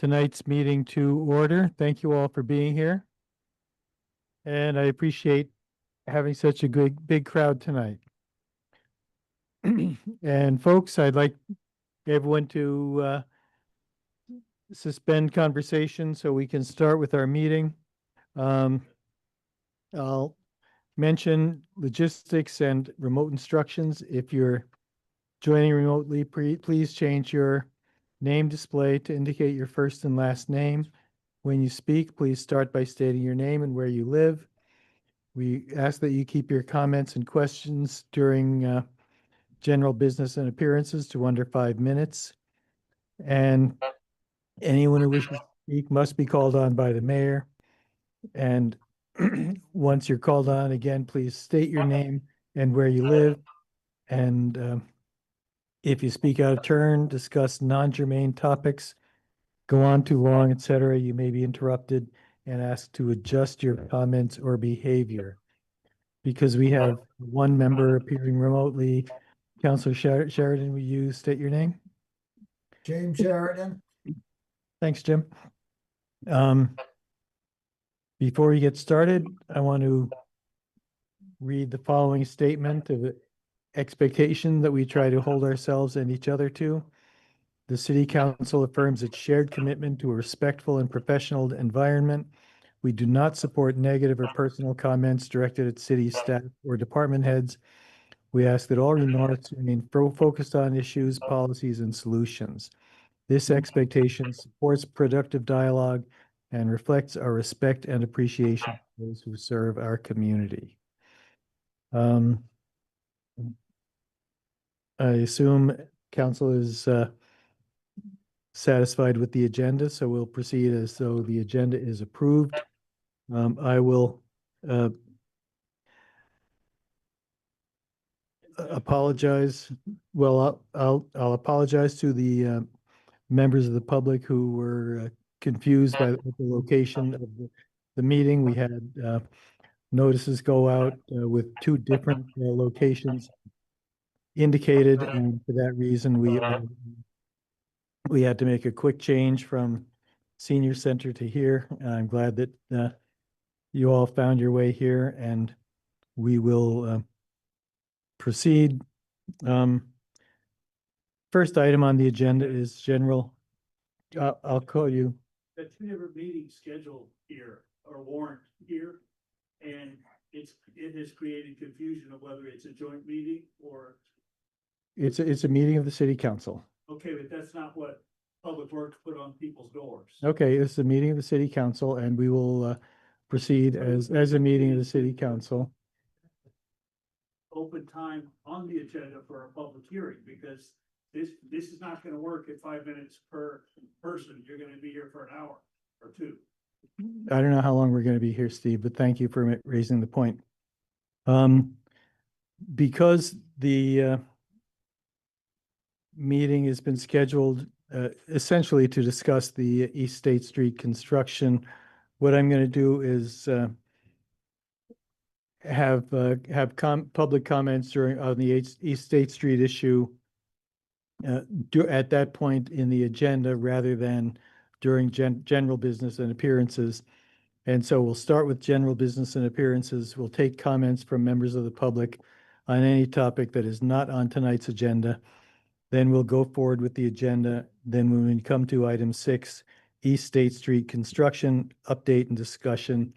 tonight's meeting to order. Thank you all for being here. And I appreciate having such a big crowd tonight. And folks, I'd like everyone to suspend conversation so we can start with our meeting. I'll mention logistics and remote instructions. If you're joining remotely, please change your name display to indicate your first and last name. When you speak, please start by stating your name and where you live. We ask that you keep your comments and questions during general business and appearances to under 5 minutes. And anyone who wishes to speak must be called on by the mayor. And once you're called on again, please state your name and where you live. And if you speak out of turn, discuss non-germane topics, go on too long, etc., you may be interrupted and asked to adjust your comments or behavior. Because we have one member appearing remotely, Councilor Sheridan, will you state your name? James Sheridan. Thanks, Jim. Before we get started, I want to read the following statement of expectation that we try to hold ourselves and each other to. The City Council affirms its shared commitment to a respectful and professional environment. We do not support negative or personal comments directed at city staff or department heads. We ask that all remarks remain focused on issues, policies, and solutions. This expectation supports productive dialogue and reflects our respect and appreciation for those who serve our community. I assume council is satisfied with the agenda, so we'll proceed as though the agenda is approved. I will apologize. Well, I'll apologize to the members of the public who were confused by the location of the meeting. We had notices go out with two different locations indicated, and for that reason, we had to make a quick change from Senior Center to here. I'm glad that you all found your way here, and we will proceed. First item on the agenda is general. I'll call you. The two different meetings scheduled here or warrant here, and it has created confusion of whether it's a joint meeting or. It's a meeting of the city council. Okay, but that's not what Public Works put on people's doors. Okay, it's a meeting of the city council, and we will proceed as a meeting of the city council. Open time on the agenda for a public hearing, because this is not going to work at 5 minutes per person. You're going to be here for an hour or two. I don't know how long we're going to be here, Steve, but thank you for raising the point. Because the meeting has been scheduled essentially to discuss the East State Street construction, what I'm going to do is have public comments on the East State Street issue at that point in the agenda rather than during general business and appearances. And so we'll start with general business and appearances. We'll take comments from members of the public on any topic that is not on tonight's agenda. Then we'll go forward with the agenda. Then when we come to item 6, East State Street construction update and discussion,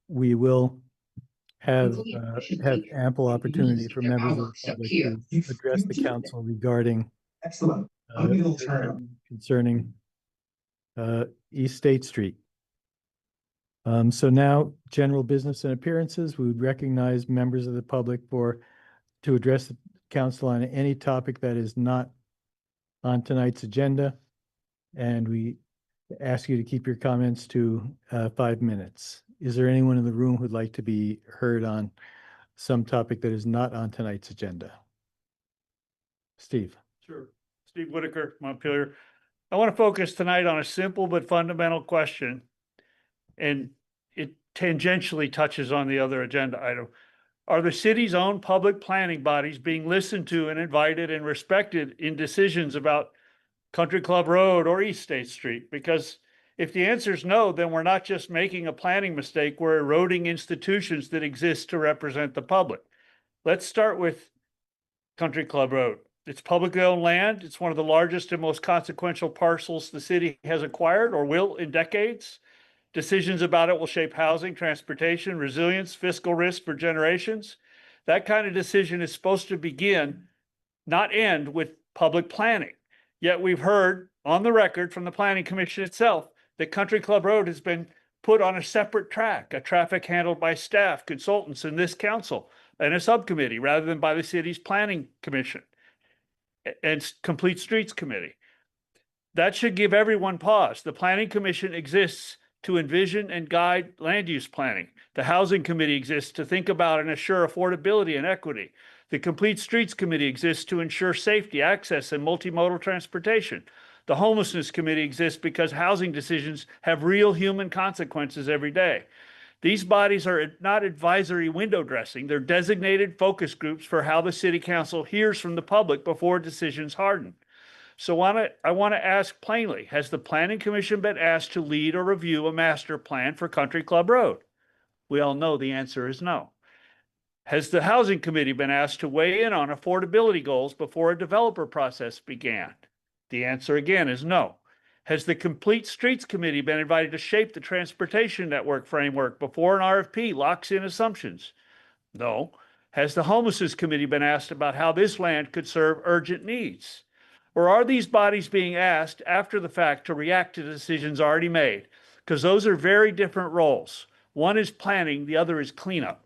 we will have ample opportunity for members of the public to address the council regarding concerning East State Street. So now, general business and appearances, we would recognize members of the public to address the council on any topic that is not on tonight's agenda. And we ask you to keep your comments to 5 minutes. Is there anyone in the room who'd like to be heard on some topic that is not on tonight's agenda? Steve. Sure. Steve Whitaker, Montpelier. I want to focus tonight on a simple but fundamental question, and it tangentially touches on the other agenda item. Are the city's own public planning bodies being listened to and invited and respected in decisions about Country Club Road, or East State Street? Because if the answer is no, then we're not just making a planning mistake, we're eroding institutions that exist to represent the public. Let's start with Country Club Road. It's publicly owned land. It's one of the largest and most consequential parcels the city has acquired or will in decades. Decisions about it will shape housing, transportation, resilience, fiscal risk for generations. That kind of decision is supposed to begin, not end, with public planning. Yet we've heard on the record from the Planning Commission itself that Country Club Road has been put on a separate track, a traffic handled by staff, consultants, in this council, and a subcommittee, rather than by the city's Planning Commission and Complete Streets Committee. That should give everyone pause. The Planning Commission exists to envision and guide land use planning. The Housing Committee exists to think about and assure affordability and equity. The Complete Streets Committee exists to ensure safety, access, and multimodal transportation. The Homelessness Committee exists because housing decisions have real human consequences every day. These bodies are not advisory window dressing. They're designated focus groups for how the city council hears from the public before decisions harden. So I want to ask plainly, has the Planning Commission been asked to lead or review a master plan for Country Club Road? We all know the answer is no. Has the Housing Committee been asked to weigh in on affordability goals before a developer process began? The answer again is no. Has the Complete Streets Committee been invited to shape the transportation network framework before an RFP locks in assumptions? No. Has the Homelessness Committee been asked about how this land could serve urgent needs? Or are these bodies being asked after the fact to react to decisions already made? Because those are very different roles. One is planning, the other is cleanup.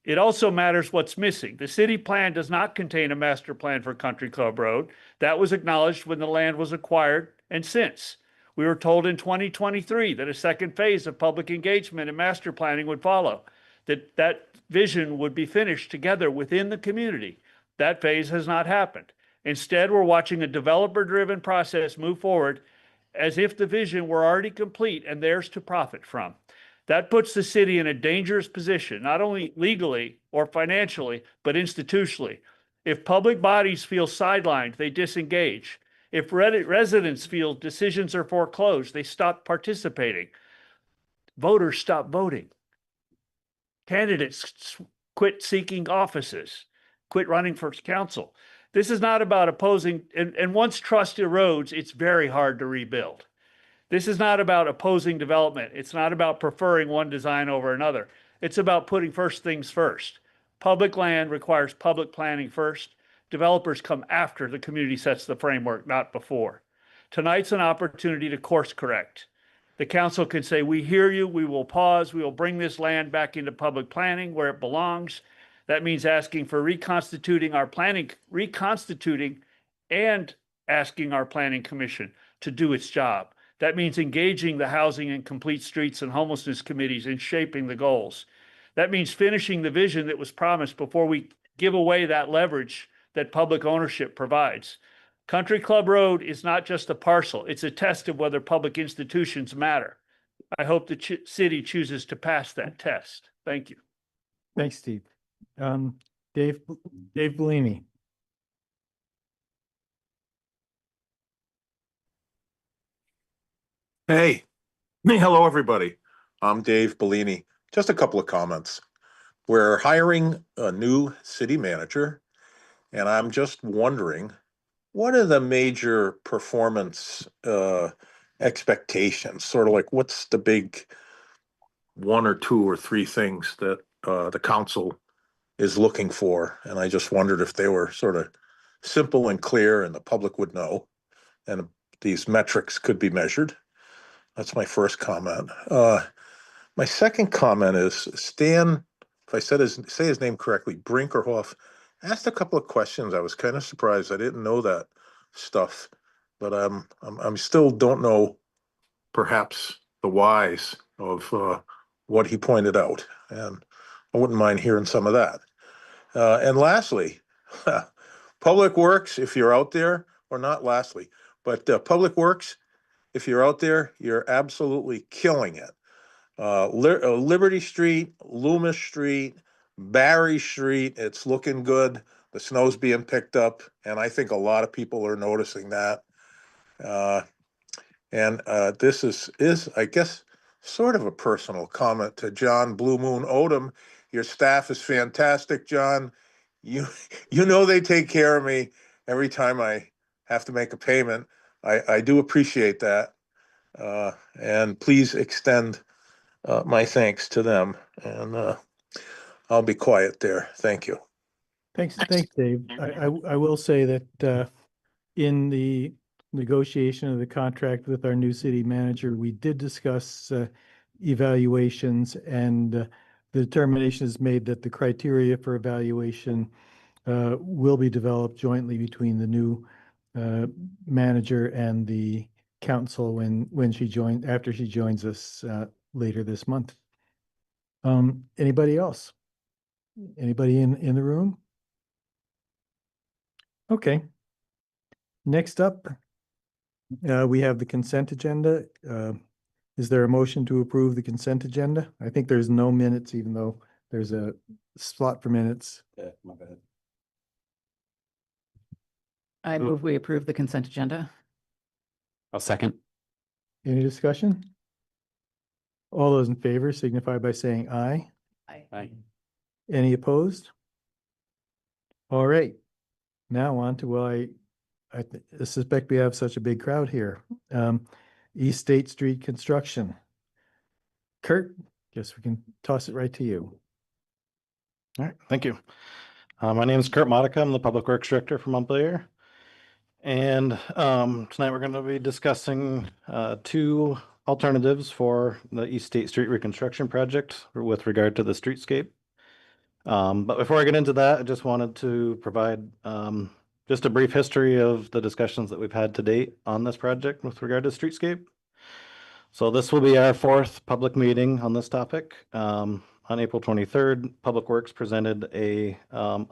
It also matters what's missing. The city plan does not contain a master plan for Country Club Road. That was acknowledged when the land was acquired and since. We were told in 2023 that a second phase of public engagement and master planning would follow, that vision would be finished together within the community. That phase has not happened. Instead, we're watching a developer-driven process move forward as if the vision were already complete and theirs to profit from. That puts the city in a dangerous position, not only legally or financially, but institutionally. If public bodies feel sidelined, they disengage. If residents feel decisions are foreclosed, they stop participating. Voters stop voting. Candidates quit seeking offices, quit running for council. This is not about opposing, and once trust erodes, it's very hard to rebuild. This is not about opposing development. It's not about preferring one design over another. It's about putting first things first. Public land requires public planning first. Developers come after the community sets the framework, not before. Tonight's an opportunity to course correct. The council can say, we hear you, we will pause, we will bring this land back into public planning where it belongs. That means asking for reconstituting and asking our planning commission to do its job. That means engaging the Housing and Complete Streets and Homelessness committees in shaping the goals. That means finishing the vision that was promised before we give away that leverage that public ownership provides. Country Club Road is not just a parcel. It's a test of whether public institutions matter. I hope the city chooses to pass that test. Thank you. Thanks, Steve. Dave Bellini. Hey, hello, everybody. I'm Dave Bellini. Just a couple of comments. We're hiring a new city manager, and I'm just wondering, what are the major performance expectations? Sort of like, what's the big one or two or three things that the council is looking for? And I just wondered if they were sort of simple and clear and the public would know, and these metrics could be measured. That's my first comment. My second comment is Stan, if I say his name correctly, Brinkerhoff, asked a couple of questions. I was kind of surprised. I didn't know that stuff, but I'm still don't know perhaps the whys of what he pointed out, and I wouldn't mind hearing some of that. And lastly, Public Works, if you're out there, or not lastly, but Public Works, if you're out there, you're absolutely killing it. Liberty Street, Loomis Street, Barry Street, it's looking good. The snow's being picked up, and I think a lot of people are noticing that. And this is, I guess, sort of a personal comment to John Blue Moon Odom. Your staff is fantastic, John. You, you know they take care of me every time I have to make a payment. I do appreciate that. And please extend my thanks to them. And I'll be quiet there. Thank you. Thanks, Dave. I will say that in the negotiation of the contract with our new city manager, we did discuss evaluations, and the determination is made that the criteria for evaluation will be developed jointly between the new manager and the council after she joins us later this month. Anybody else? Anybody in the room? Okay. Next up, we have the consent agenda. Is there a motion to approve the consent agenda? I think there's no minutes, even though there's a slot for minutes. Yeah, my bad. I move we approve the consent agenda. I'll second. Any discussion? All those in favor signify by saying aye. Aye. Any opposed? All right. Now on to, well, I suspect we have such a big crowd here. East State Street construction. Kurt, guess we can toss it right to you. All right, thank you. My name is Kurt Modica. I'm the Public Works Director for Montpelier. And tonight we're going to be discussing two alternatives for the East State Street reconstruction project with regard to the streetscape. But before I get into that, I just wanted to provide just a brief history of the discussions that we've had to date on this project with regard to streetscape. So this will be our fourth public meeting on this topic. On April 23rd, Public Works presented a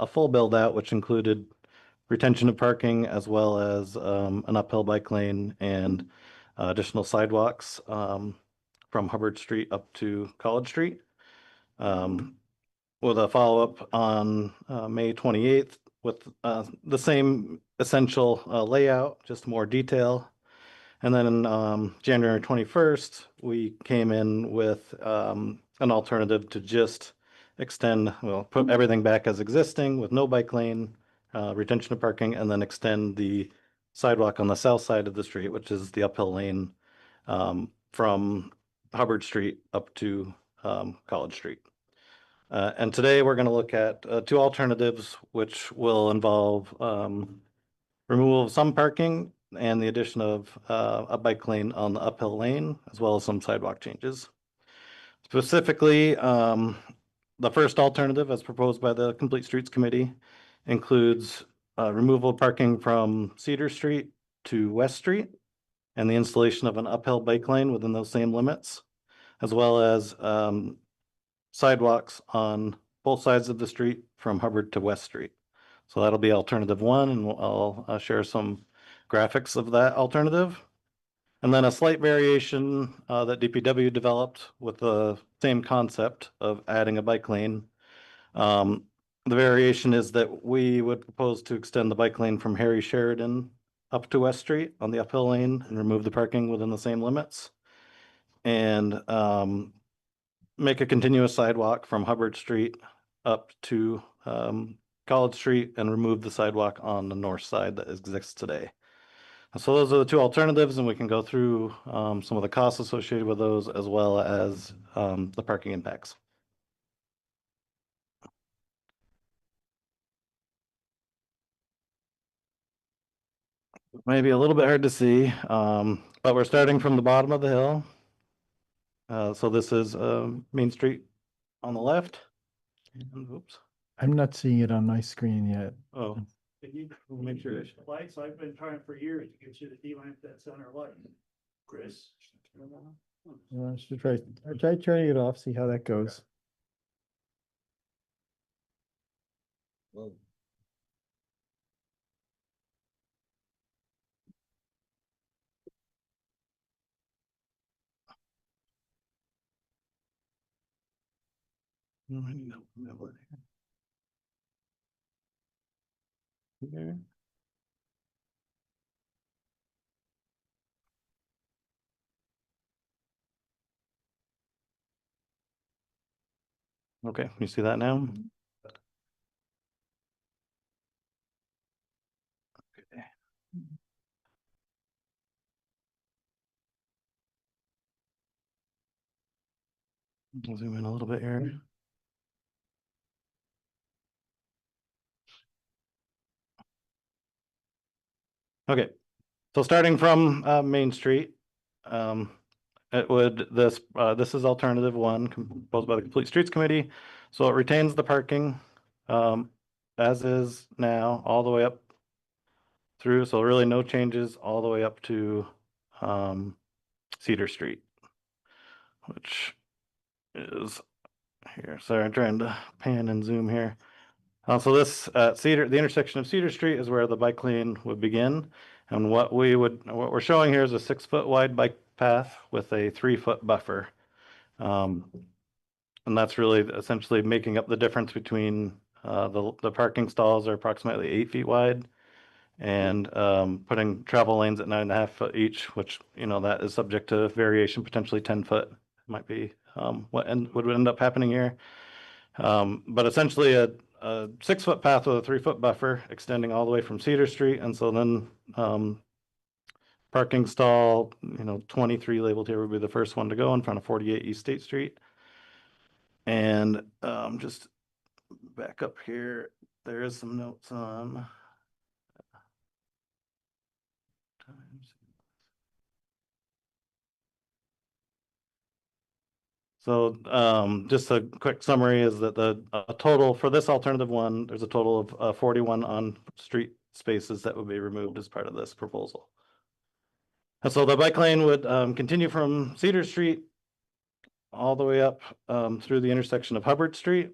full build out, which included retention of parking as well as an uphill bike lane and additional sidewalks from Hubbard Street up to College Street. With a follow-up on May 28th with the same essential layout, just more detail. And then January 21st, we came in with an alternative to just extend, well, put everything back as existing with no bike lane, retention of parking, and then extend the sidewalk on the south side of the street, which is the uphill lane from Hubbard Street up to College Street. And today we're going to look at two alternatives, which will involve removal of some parking and the addition of a bike lane on the uphill lane, as well as some sidewalk changes. Specifically, the first alternative, as proposed by the Complete Streets Committee, includes removal of parking from Cedar Street to West Street and the installation of an uphill bike lane within those same limits, as well as sidewalks on both sides of the street from Hubbard to West Street. So that'll be alternative one, and I'll share some graphics of that alternative. And then a slight variation that DPW developed with the same concept of adding a bike lane. The variation is that we would propose to extend the bike lane from Harry Sheridan up to West Street on the uphill lane and remove the parking within the same limits. And make a continuous sidewalk from Hubbard Street up to College Street and remove the sidewalk on the north side that exists today. So those are the two alternatives, and we can go through some of the costs associated with those, as well as the parking impacts. Maybe a little bit hard to see, but we're starting from the bottom of the hill. So this is Main Street on the left. Oops. I'm not seeing it on my screen yet. Oh, Can you make sure. Lights, I've been trying for years to get you to delamp that center light. Chris. I should try turning it off, see how that goes. Here. Okay, you see that now? Okay. I'll zoom in a little bit here. Okay, so starting from Main Street, it would, this is alternative one proposed by the Complete Streets Committee. So it retains the parking as is now, all the way up through, so really no changes all the way up to Cedar Street, which is here. Sorry, I'm trying to pan and zoom here. So this the intersection of Cedar Street is where the bike lane would begin. And what we're showing here is a 6-foot wide bike path with a 3-foot buffer. And that's really essentially making up the difference between the parking stalls are approximately 8 feet wide and putting travel lanes at 9.5 foot each, which, you know, that is subject to variation, potentially 10 foot might be what would end up happening here. But essentially a 6-foot path with a 3-foot buffer extending all the way from Cedar Street. And so then parking stall, 23 labeled here would be the first one to go in front of 48 East State Street. And just back up here, there is some notes on. So just a quick summary is that the total for this alternative one, there's a total of 41 on-street spaces that would be removed as part of this proposal. And so the bike lane would continue from Cedar Street all the way up through the intersection of Hubbard Street.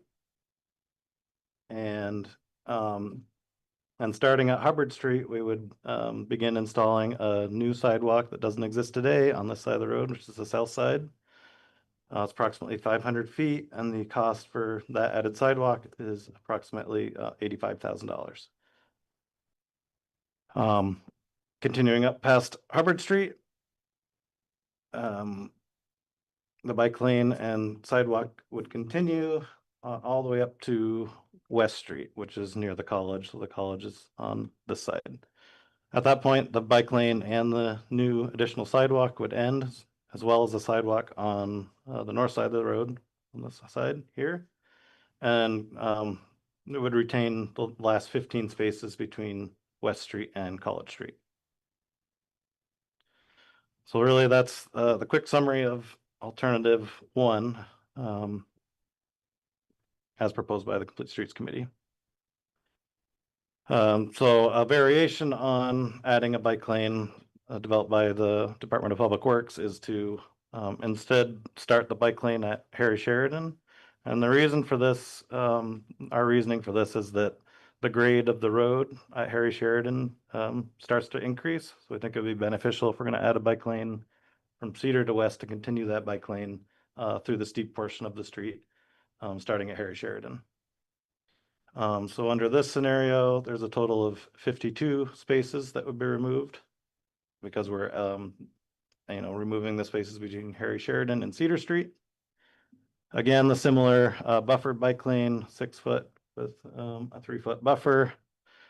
And starting at Hubbard Street, we would begin installing a new sidewalk that doesn't exist today on this side of the road, which is the south side. It's approximately 500 feet, and the cost for that added sidewalk is approximately $85,000. Continuing up past Hubbard Street, the bike lane and sidewalk would continue all the way up to West Street, which is near the college. So the college is on this side. At that point, the bike lane and the new additional sidewalk would end, as well as the sidewalk on the north side of the road on this side here. And it would retain the last 15 spaces between West Street and College Street. So really that's the quick summary of alternative one as proposed by the Complete Streets Committee. So a variation on adding a bike lane developed by the Department of Public Works is to instead start the bike lane at Harry Sheridan. And the reason for this, our reasoning for this is that the grade of the road at Harry Sheridan starts to increase. So I think it would be beneficial if we're going to add a bike lane from Cedar to West to continue that bike lane through the steep portion of the street, starting at Harry Sheridan. So under this scenario, there's a total of 52 spaces that would be removed because we're, removing the spaces between Harry Sheridan and Cedar Street. Again, the similar buffered bike lane, 6 foot with a 3-foot buffer.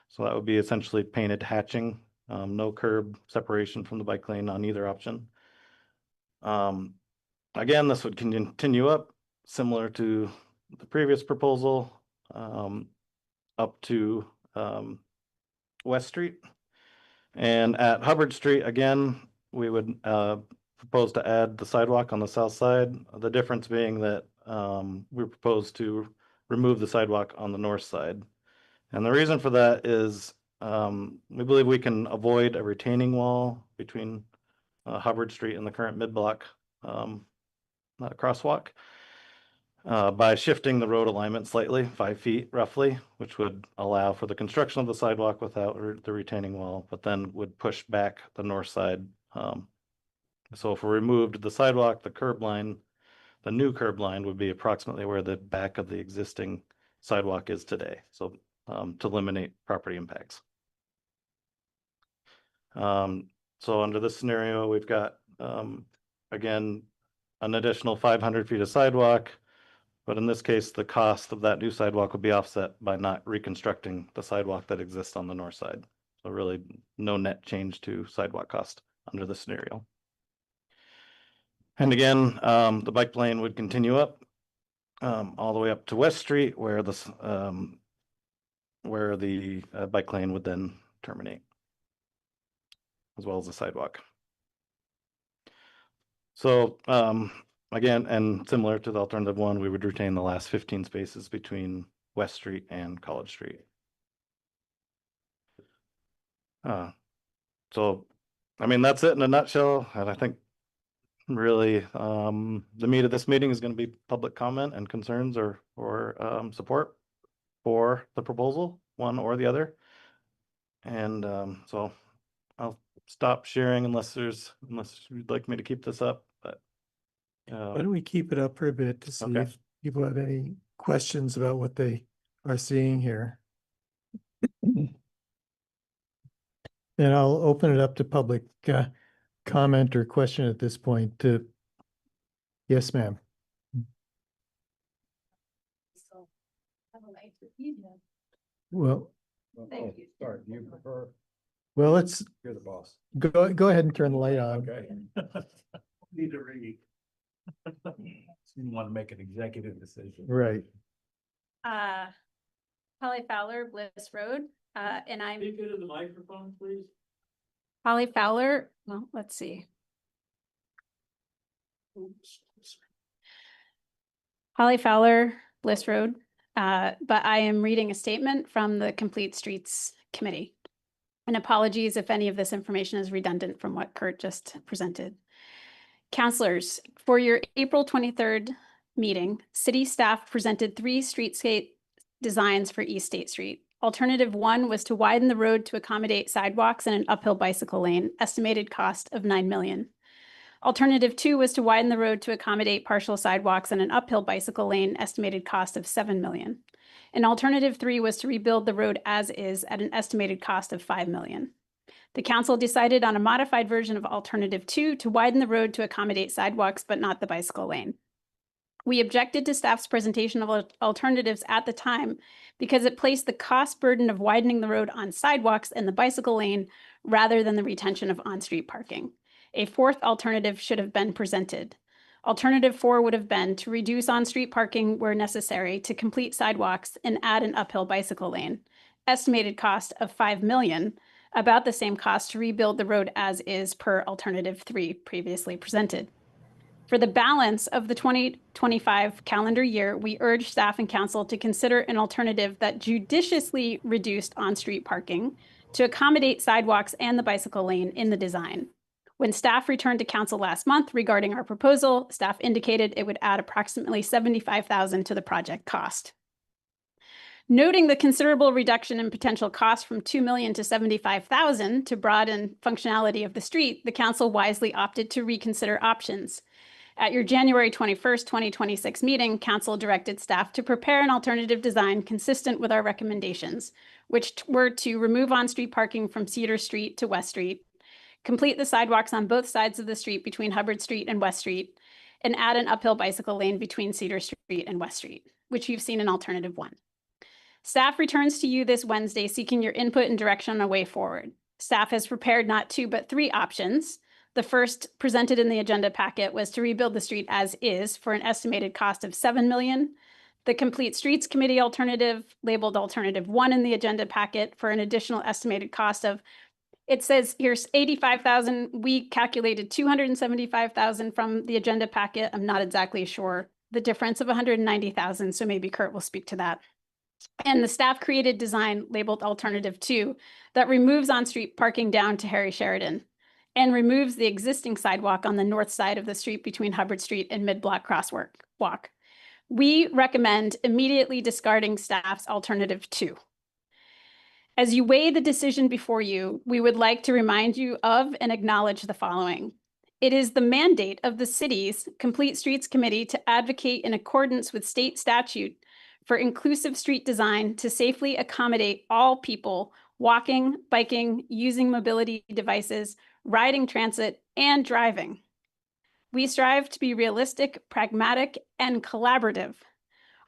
So that would be essentially painted hatching, no curb separation from the bike lane on either option. Again, this would continue up similar to the previous proposal. Up to West Street. And at Hubbard Street, again, we would propose to add the sidewalk on the south side. The difference being that we propose to remove the sidewalk on the north side. And the reason for that is we believe we can avoid a retaining wall between Hubbard Street and the current mid-block crosswalk. By shifting the road alignment slightly, 5 feet roughly, which would allow for the construction of the sidewalk without the retaining wall, but then would push back the north side. So if we removed the sidewalk, the curb line, the new curb line would be approximately where the back of the existing sidewalk is today. So to eliminate property impacts. So under this scenario, we've got, again, an additional 500 feet of sidewalk, But in this case, the cost of that new sidewalk would be offset by not reconstructing the sidewalk that exists on the north side. So really no net change to sidewalk cost under this scenario. And again, the bike lane would continue up all the way up to West Street where the bike lane would then terminate, as well as the sidewalk. So again, and similar to the alternative one, we would retain the last 15 spaces between West Street and College Street. So, I mean, that's it in a nutshell. And I think really the meat of this meeting is going to be public comment and concerns or support for the proposal, one or the other. And so I'll stop sharing unless you'd like me to keep this up, but Why don't we keep it up for a bit to see Okay. if people have any questions about what they are seeing here? And I'll open it up to public comment or question at this point to, yes, ma'am. Well, Sorry, do you prefer, well, let's you're the boss. go ahead and turn the light on. Okay. Need to read. You want to make an executive decision. Right. Holly Fowler, Bliss Road, and I'm Speak into the microphone, please. Holly Fowler, well, let's see. Holly Fowler, Bliss Road, but I am reading a statement from the Complete Streets Committee. And apologies if any of this information is redundant from what Kurt just presented. Counselors, for your April 23rd meeting, city staff presented 3 streetscape designs for East State Street. Alternative 1 was to widen the road to accommodate sidewalks and an uphill bicycle lane, estimated cost of $9 million. Alternative 2 was to widen the road to accommodate partial sidewalks and an uphill bicycle lane, estimated cost of $7 million. And alternative 3 was to rebuild the road as is at an estimated cost of $5 million. The council decided on a modified version of alternative 2 to widen the road to accommodate sidewalks, but not the bicycle lane. We objected to staff's presentation of alternatives at the time because it placed the cost burden of widening the road on sidewalks and the bicycle lane rather than the retention of on-street parking. A 4th alternative should have been presented. Alternative 4 would have been to reduce on-street parking where necessary to complete sidewalks and add an uphill bicycle lane. Estimated cost of $5 million, about the same cost to rebuild the road as is per alternative 3 previously presented. For the balance of the 2025 calendar year, we urge staff and council to consider an alternative that judiciously reduced on-street parking to accommodate sidewalks and the bicycle lane in the design. When staff returned to council last month regarding our proposal, staff indicated it would add approximately $75,000 to the project cost. Noting the considerable reduction in potential cost from $2 million to $75,000 to broaden functionality of the street, the council wisely opted to reconsider options. At your January 21st, 2026 meeting, council directed staff to prepare an alternative design consistent with our recommendations, which were to remove on-street parking from Cedar Street to West Street, complete the sidewalks on both sides of the street between Hubbard Street and West Street, and add an uphill bicycle lane between Cedar Street and West Street, which you've seen in alternative 1. Staff returns to you this Wednesday seeking your input and direction on a way forward. Staff has prepared not 2, but 3 options. The first, presented in the agenda packet, was to rebuild the street as is for an estimated cost of $7 million. The Complete Streets Committee alternative, labeled alternative 1 in the agenda packet, for an additional estimated cost of, it says here's $85,000. We calculated $275,000 from the agenda packet. I'm not exactly sure the difference of $190,000, so maybe Kurt will speak to that. And the staff created design labeled alternative 2 that removes on-street parking down to Harry Sheridan and removes the existing sidewalk on the north side of the street between Hubbard Street and Mid-Block Crosswalk. We recommend immediately discarding staff's alternative 2. As you weigh the decision before you, we would like to remind you of and acknowledge the following. It is the mandate of the city's Complete Streets Committee to advocate in accordance with state statute for inclusive street design to safely accommodate all people walking, biking, using mobility devices, riding transit, and driving. We strive to be realistic, pragmatic, and collaborative.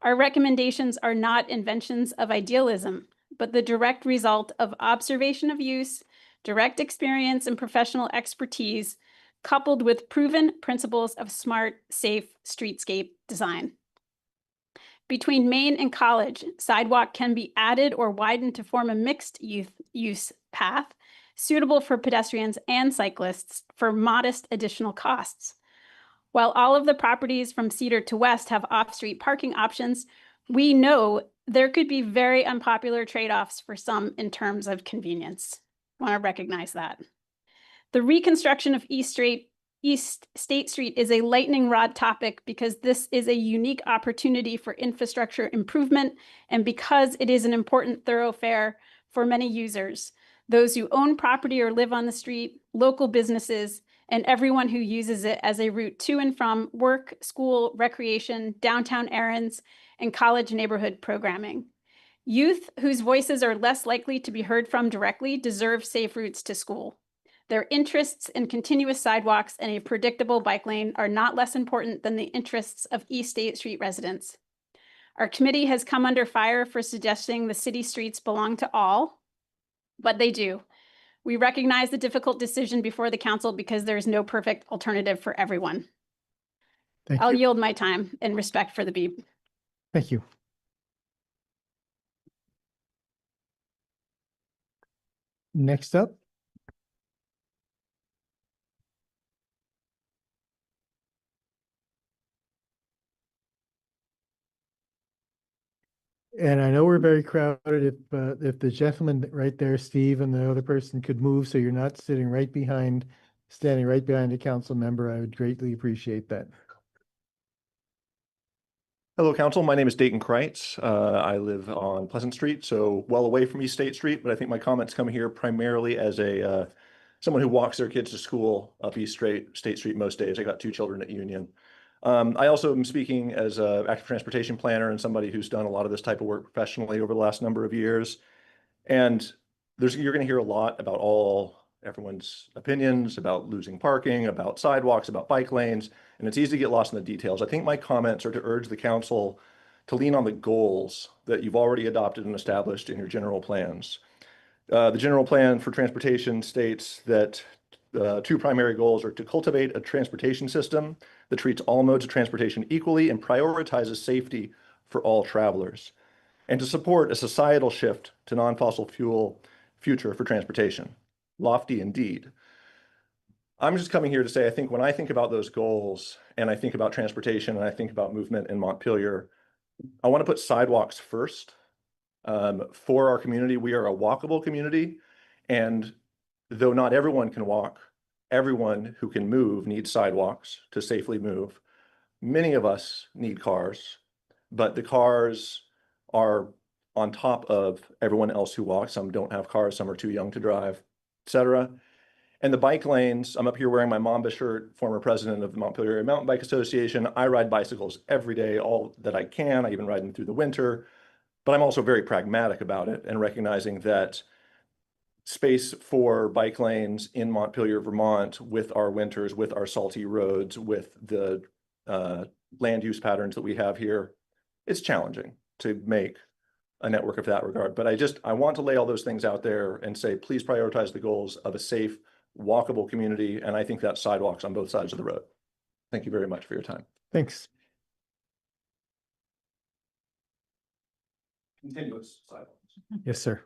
Our recommendations are not inventions of idealism, but the direct result of observation of use, direct experience, and professional expertise, coupled with proven principles of smart, safe streetscape design. Between Main and College, sidewalk can be added or widened to form a mixed use path suitable for pedestrians and cyclists for modest additional costs. While all of the properties from Cedar to West have off-street parking options, we know there could be very unpopular trade-offs for some in terms of convenience. I want to recognize that. The reconstruction of East State Street is a lightning rod topic because this is a unique opportunity for infrastructure improvement and because it is an important thoroughfare for many users, those who own property or live on the street, local businesses, and everyone who uses it as a route to and from work, school, recreation, downtown errands, and college neighborhood programming. Youth whose voices are less likely to be heard from directly deserve safe routes to school. Their interests in continuous sidewalks and a predictable bike lane are not less important than the interests of East State Street residents. Our committee has come under fire for suggesting the city streets belong to all, but they do. We recognize the difficult decision before the council because there's no perfect alternative for everyone. Thank I'll you. yield my time in respect for the beep. Thank you. Next up. And I know we're very crowded. If the gentleman right there, Steve, and the other person could move so you're not standing right behind a council member, I would greatly appreciate that. Hello, Council. My name is Dayton Kreitz. I live on Pleasant Street, so well away from East State Street, but I think my comments come here primarily as a someone who walks their kids to school up State Street most days. I got 2 children at Union. I also am speaking as an active transportation planner and somebody who's done a lot of this type of work professionally over the last number of years. And you're going to hear a lot about everyone's opinions about losing parking, about sidewalks, about bike lanes, and it's easy to get lost in the details. I think my comments are to urge the council to lean on the goals that you've already adopted and established in your general plans. The general plan for transportation states that 2 primary goals are to cultivate a transportation system that treats all modes of transportation equally and prioritizes safety for all travelers, and to support a societal shift to non-fossil fuel future for transportation. Lofty indeed. I'm just coming here to say, I think when I think about those goals and I think about transportation and I think about movement in Montpelier, I want to put sidewalks first. For our community, we are a walkable community, and though not everyone can walk, everyone who can move needs sidewalks to safely move. Many of us need cars, but the cars are on top of everyone else who walks. Some don't have cars, some are too young to drive, etc. And the bike lanes, I'm up here wearing my Mamba shirt, former president of the Montpelier Mountain Bike Association. I ride bicycles every day, all that I can. I even ride them through the winter, but I'm also very pragmatic about it and recognizing that space for bike lanes in Montpelier, Vermont, with our winters, with our salty roads, with the land use patterns that we have here, it's challenging to make a network of that regard. But I want to lay all those things out there and say, please prioritize the goals of a safe, walkable community. And I think that's sidewalks on both sides of the road. Thank you very much for your time. Thanks. Continuous sidewalks. Yes, sir.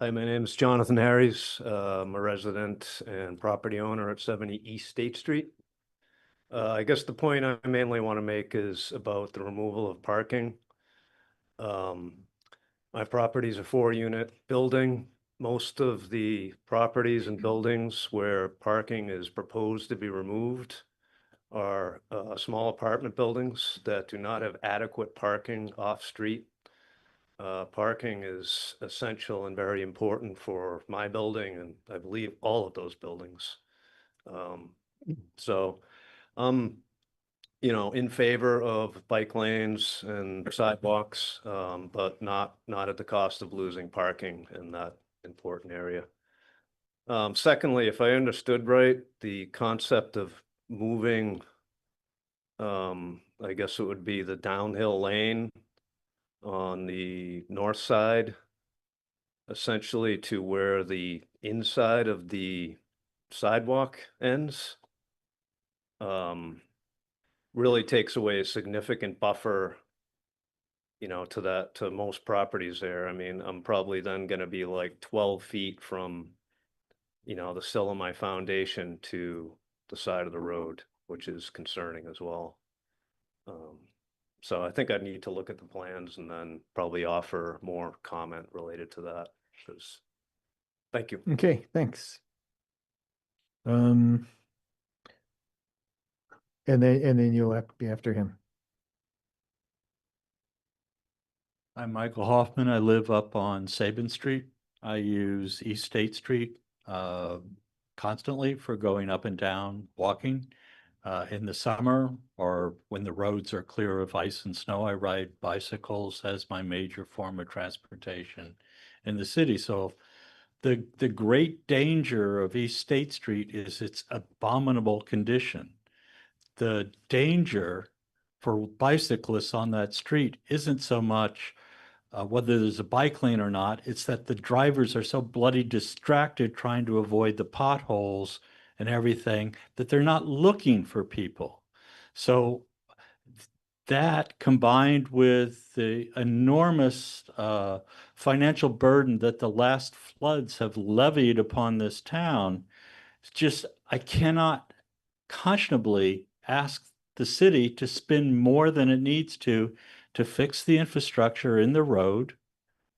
Hi, my name is Jonathan Harries. I'm a resident and property owner at 70 East State Street. I guess the point I mainly want to make is about the removal of parking. My property is a 4-unit building. Most of the properties and buildings where parking is proposed to be removed are small apartment buildings that do not have adequate parking off-street. Parking is essential and very important for my building, and I believe all of those buildings. So I'm, in favor of bike lanes and sidewalks, but not at the cost of losing parking in that important area. Secondly, if I understood right, the concept of moving, I guess it would be the downhill lane on the north side, essentially to where the inside of the sidewalk ends, really takes away a significant buffer, to most properties there. I mean, I'm probably then gonna be like 12 feet from, the sill of my foundation to the side of the road, which is concerning as well. So I think I'd need to look at the plans and then probably offer more comment related to that, because, thank you. Okay, thanks. And then you'll have to be after him. I'm Michael Hoffman. I live up on Sabin Street. I use East State Street constantly for going up and down, walking. In the summer or when the roads are clear of ice and snow, I ride bicycles as my major form of transportation in the city. So the great danger of East State Street is its abominable condition. The danger for bicyclists on that street isn't so much whether there's a bike lane or not, it's that the drivers are so bloody distracted trying to avoid the potholes and everything that they're not looking for people. So that combined with the enormous financial burden that the last floods have levied upon this town, just I cannot conscionably ask the city to spend more than it needs to fix the infrastructure in the road,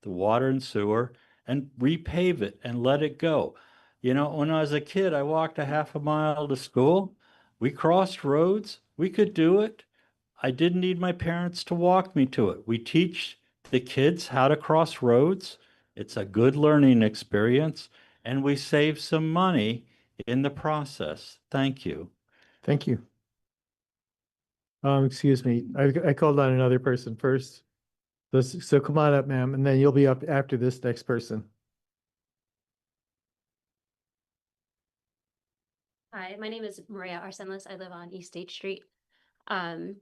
the water and sewer, and repave it and let it go. When I was a kid, I walked a half a mile to school. We crossed roads. We could do it. I didn't need my parents to walk me to it. We teach the kids how to cross roads. It's a good learning experience, and we save some money in the process. Thank you. Thank you. Excuse me, I called on another person first. So come on up, ma'am, and then you'll be up after this next person. Hi, my name is Maria Arsenlis. I live on East State Street. But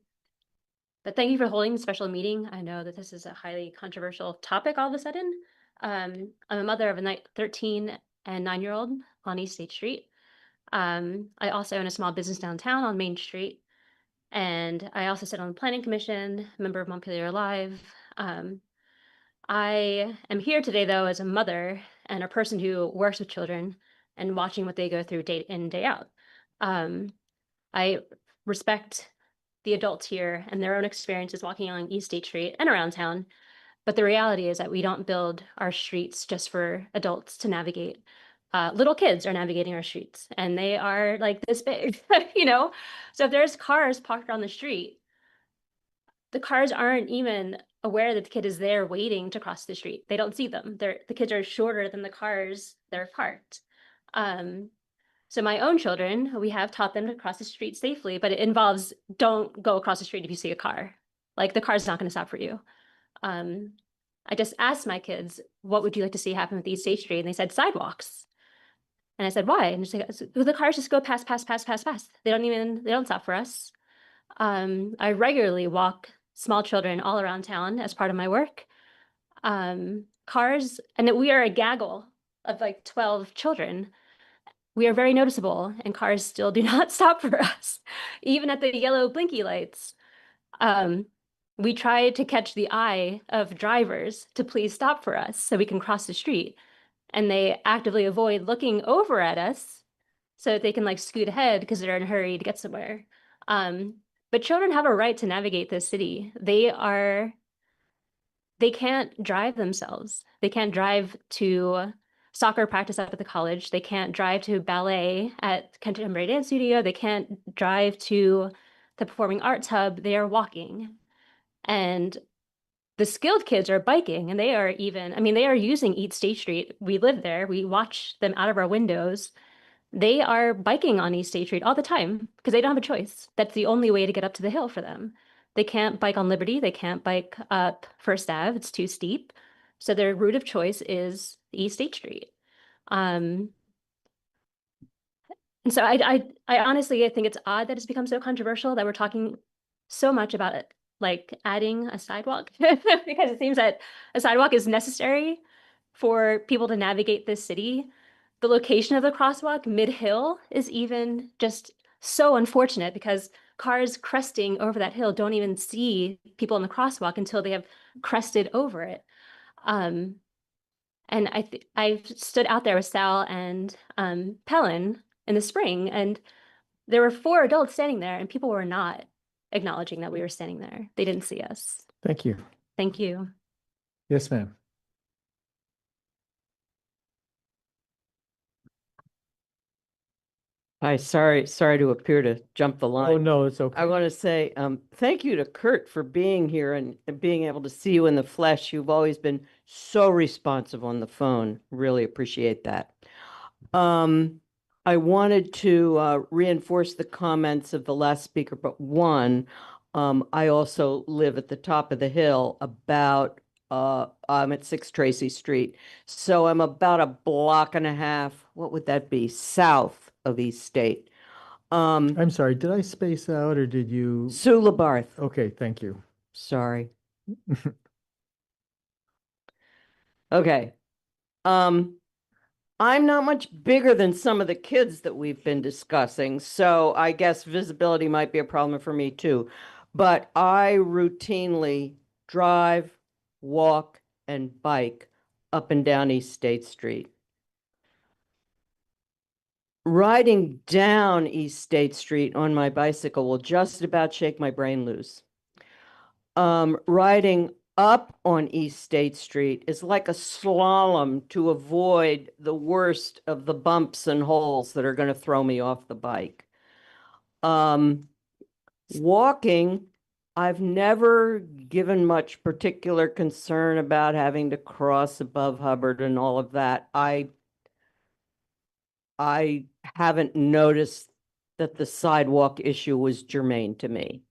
thank you for holding the special meeting. I know that this is a highly controversial topic all of a sudden. I'm a mother of a 13 and 9-year-old on East State Street. I also own a small business downtown on Main Street. And I also sit on the Planning Commission, member of Montpelier Live. I am here today, though, as a mother and a person who works with children and watching what they go through day in, day out. I respect the adults here and their own experiences walking on East State Street and around town. But the reality is that we don't build our streets just for adults to navigate. Little kids are navigating our streets and they are like this big, So if there's cars parked on the street, the cars aren't even aware that the kid is there waiting to cross the street. They don't see them. The kids are shorter than the cars that are parked. So my own children, we have taught them to cross the street safely, but it involves don't go across the street if you see a car. Like the car's not going to stop for you. I just asked my kids, what would you like to see happen with East State Street? And they said sidewalks. And I said, why? And the cars just go past. They don't stop for us. I regularly walk small children all around town as part of my work. Cars, and we are a gaggle of like 12 children. We are very noticeable and cars still do not stop for us, even at the yellow blinky lights. We try to catch the eye of drivers to please stop for us so we can cross the street. And they actively avoid looking over at us so that they can like scoot ahead because they're in a hurry to get somewhere. But children have a right to navigate this city. They can't drive themselves. They can't drive to soccer practice up at the college. They can't drive to ballet at Contemporary Dance Studio. They can't drive to the Performing Arts Hub. They are walking. And the skilled kids are biking and they are using East State Street. We live there. We watch them out of our windows. They are biking on East State Street all the time because they don't have a choice. That's the only way to get up to the hill for them. They can't bike on Liberty. They can't bike up First Ave. It's too steep. So their route of choice is East State Street. And so I honestly, I think it's odd that it's become so controversial that we're talking so much about it, like adding a sidewalk, because it seems that a sidewalk is necessary for people to navigate this city. The location of the crosswalk mid-hill is even just so unfortunate because cars cresting over that hill don't even see people in the crosswalk until they have crested over it. And I stood out there with Sal and Pellin in the spring, and there were 4 adults standing there, and people were not acknowledging that we were standing there. They didn't see us. Thank you. Thank you. Yes, ma'am. Hi, sorry to appear to jump the line. Oh, no, it's okay. I want to say thank you to Kurt for being here and being able to see you in the flesh. You've always been so responsive on the phone. Really appreciate that. I wanted to reinforce the comments of the last speaker, but one, I also live at the top of the hill about, I'm at 6 Tracy Street. So I'm about a block and a half, what would that be, south of East State. I'm sorry, did I space out or did you? Sue LaBarth. Okay, thank you. Sorry. Okay. I'm not much bigger than some of the kids that we've been discussing, so I guess visibility might be a problem for me too. But I routinely drive, walk, and bike up and down East State Street. Riding down East State Street on my bicycle will just about shake my brain loose. Riding up on East State Street is like a slalom to avoid the worst of the bumps and holes that are going to throw me off the bike. Walking, I've never given much particular concern about having to cross above Hubbard and all of that. I haven't noticed that the sidewalk issue was germane to me.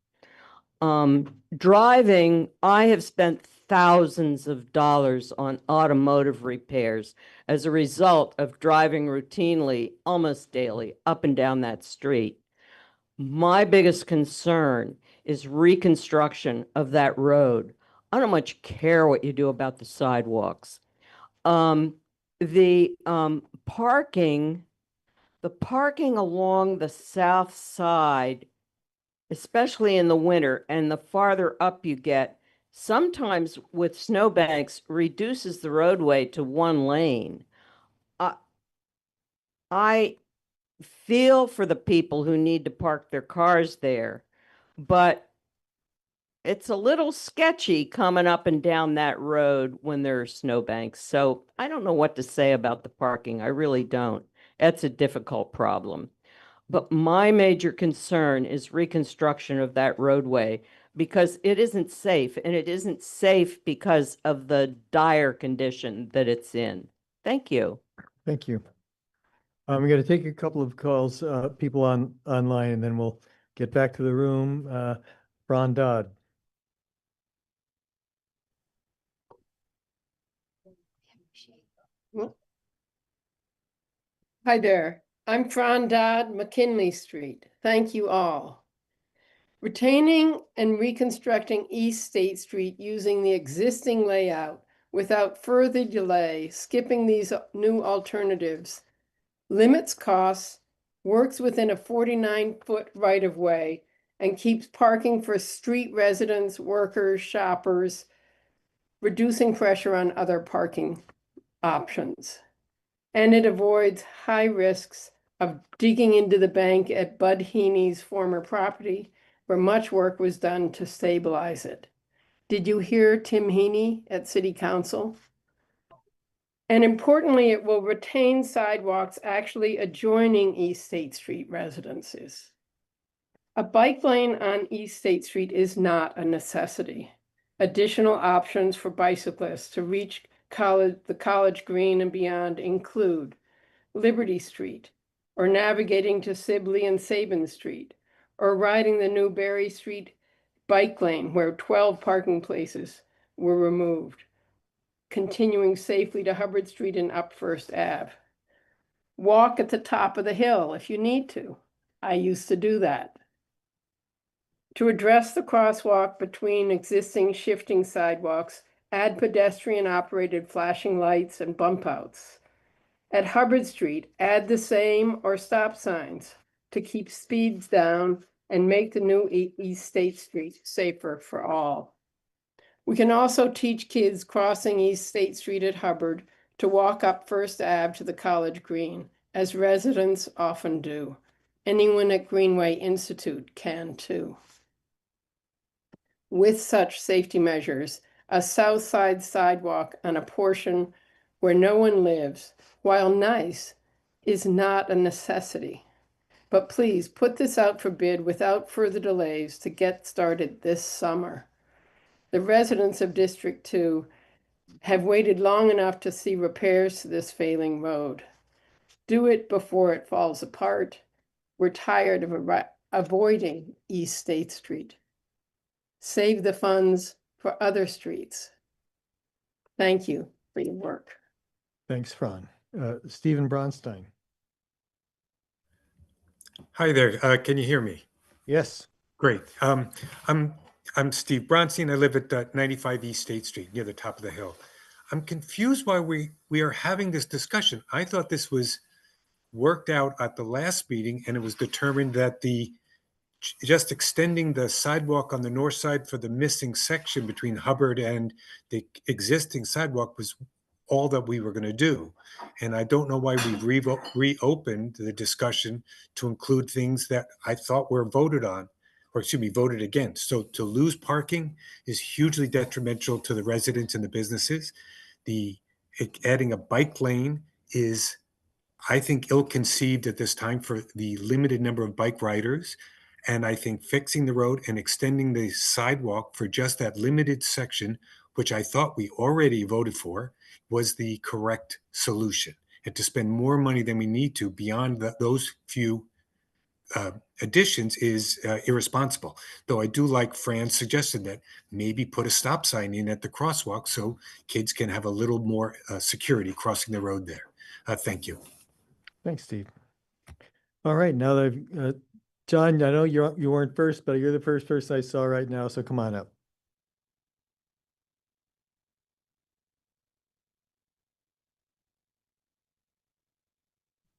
Driving, I have spent thousands of dollars on automotive repairs as a result of driving routinely, almost daily, up and down that street. My biggest concern is reconstruction of that road. I don't much care what you do about the sidewalks. The parking along the south side, especially in the winter, and the farther up you get, sometimes with snowbanks, reduces the roadway to 1 lane. I feel for the people who need to park their cars there, but it's a little sketchy coming up and down that road when there are snowbanks. So I don't know what to say about the parking. I really don't. That's a difficult problem. But my major concern is reconstruction of that roadway because it isn't safe, and it isn't safe because of the dire condition that it's in. Thank you. Thank you. I'm going to take a couple of calls, people online, and then we'll get back to the room. Ron Dodd. Hi there. I'm Fran Dodd, McKinley Street. Thank you all. Retaining and reconstructing East State Street using the existing layout without further delay, skipping these new alternatives, limits costs, works within a 49-foot right-of-way, and keeps parking for street residents, workers, shoppers, reducing pressure on other parking options. And it avoids high risks of digging into the bank at Bud Heaney's former property, where much work was done to stabilize it. Did you hear Tim Heaney at City Council? And importantly, it will retain sidewalks actually adjoining East State Street residences. A bike lane on East State Street is not a necessity. Additional options for bicyclists to reach the College Green and beyond include Liberty Street, or navigating to Sibley and Sabin Street, or riding the new Berry Street bike lane where 12 parking places were removed, continuing safely to Hubbard Street and up First Ave. Walk at the top of the hill if you need to. I used to do that. To address the crosswalk between existing shifting sidewalks, add pedestrian-operated flashing lights and bump outs. At Hubbard Street, add the same or stop signs to keep speeds down and make the new East State Street safer for all. We can also teach kids crossing East State Street at Hubbard to walk up First Ave to the College Green, as residents often do. Anyone at Greenway Institute can too. With such safety measures, a south side sidewalk on a portion where no one lives, while nice, is not a necessity. But please put this out for bid without further delays to get started this summer. The residents of District 2 have waited long enough to see repairs to this failing road. Do it before it falls apart. We're tired of avoiding East State Street. Save the funds for other streets. Thank you for your work. Thanks, Fran. Stephen Bronstein. Hi there. Can you hear me? Yes. Great. I'm Steve Bronstein. I live at 95 East State Street near the top of the hill. I'm confused why we are having this discussion. I thought this was worked out at the last meeting, and it was determined that just extending the sidewalk on the north side for the missing section between Hubbard and the existing sidewalk was all that we were going to do. And I don't know why we've reopened the discussion to include things that I thought were voted on, or excuse me, voted against. So to lose parking is hugely detrimental to the residents and the businesses. Adding a bike lane is, I think, ill-conceived at this time for the limited number of bike riders. And I think fixing the road and extending the sidewalk for just that limited section, which I thought we already voted for, was the correct solution. And to spend more money than we need to beyond those few additions is irresponsible. Though I do like Fran's suggestion that maybe put a stop sign in at the crosswalk so kids can have a little more security crossing the road there. Thank you. Thanks, Steve. All right, now that John, I know you weren't first, but you're the first person I saw right now, so come on up.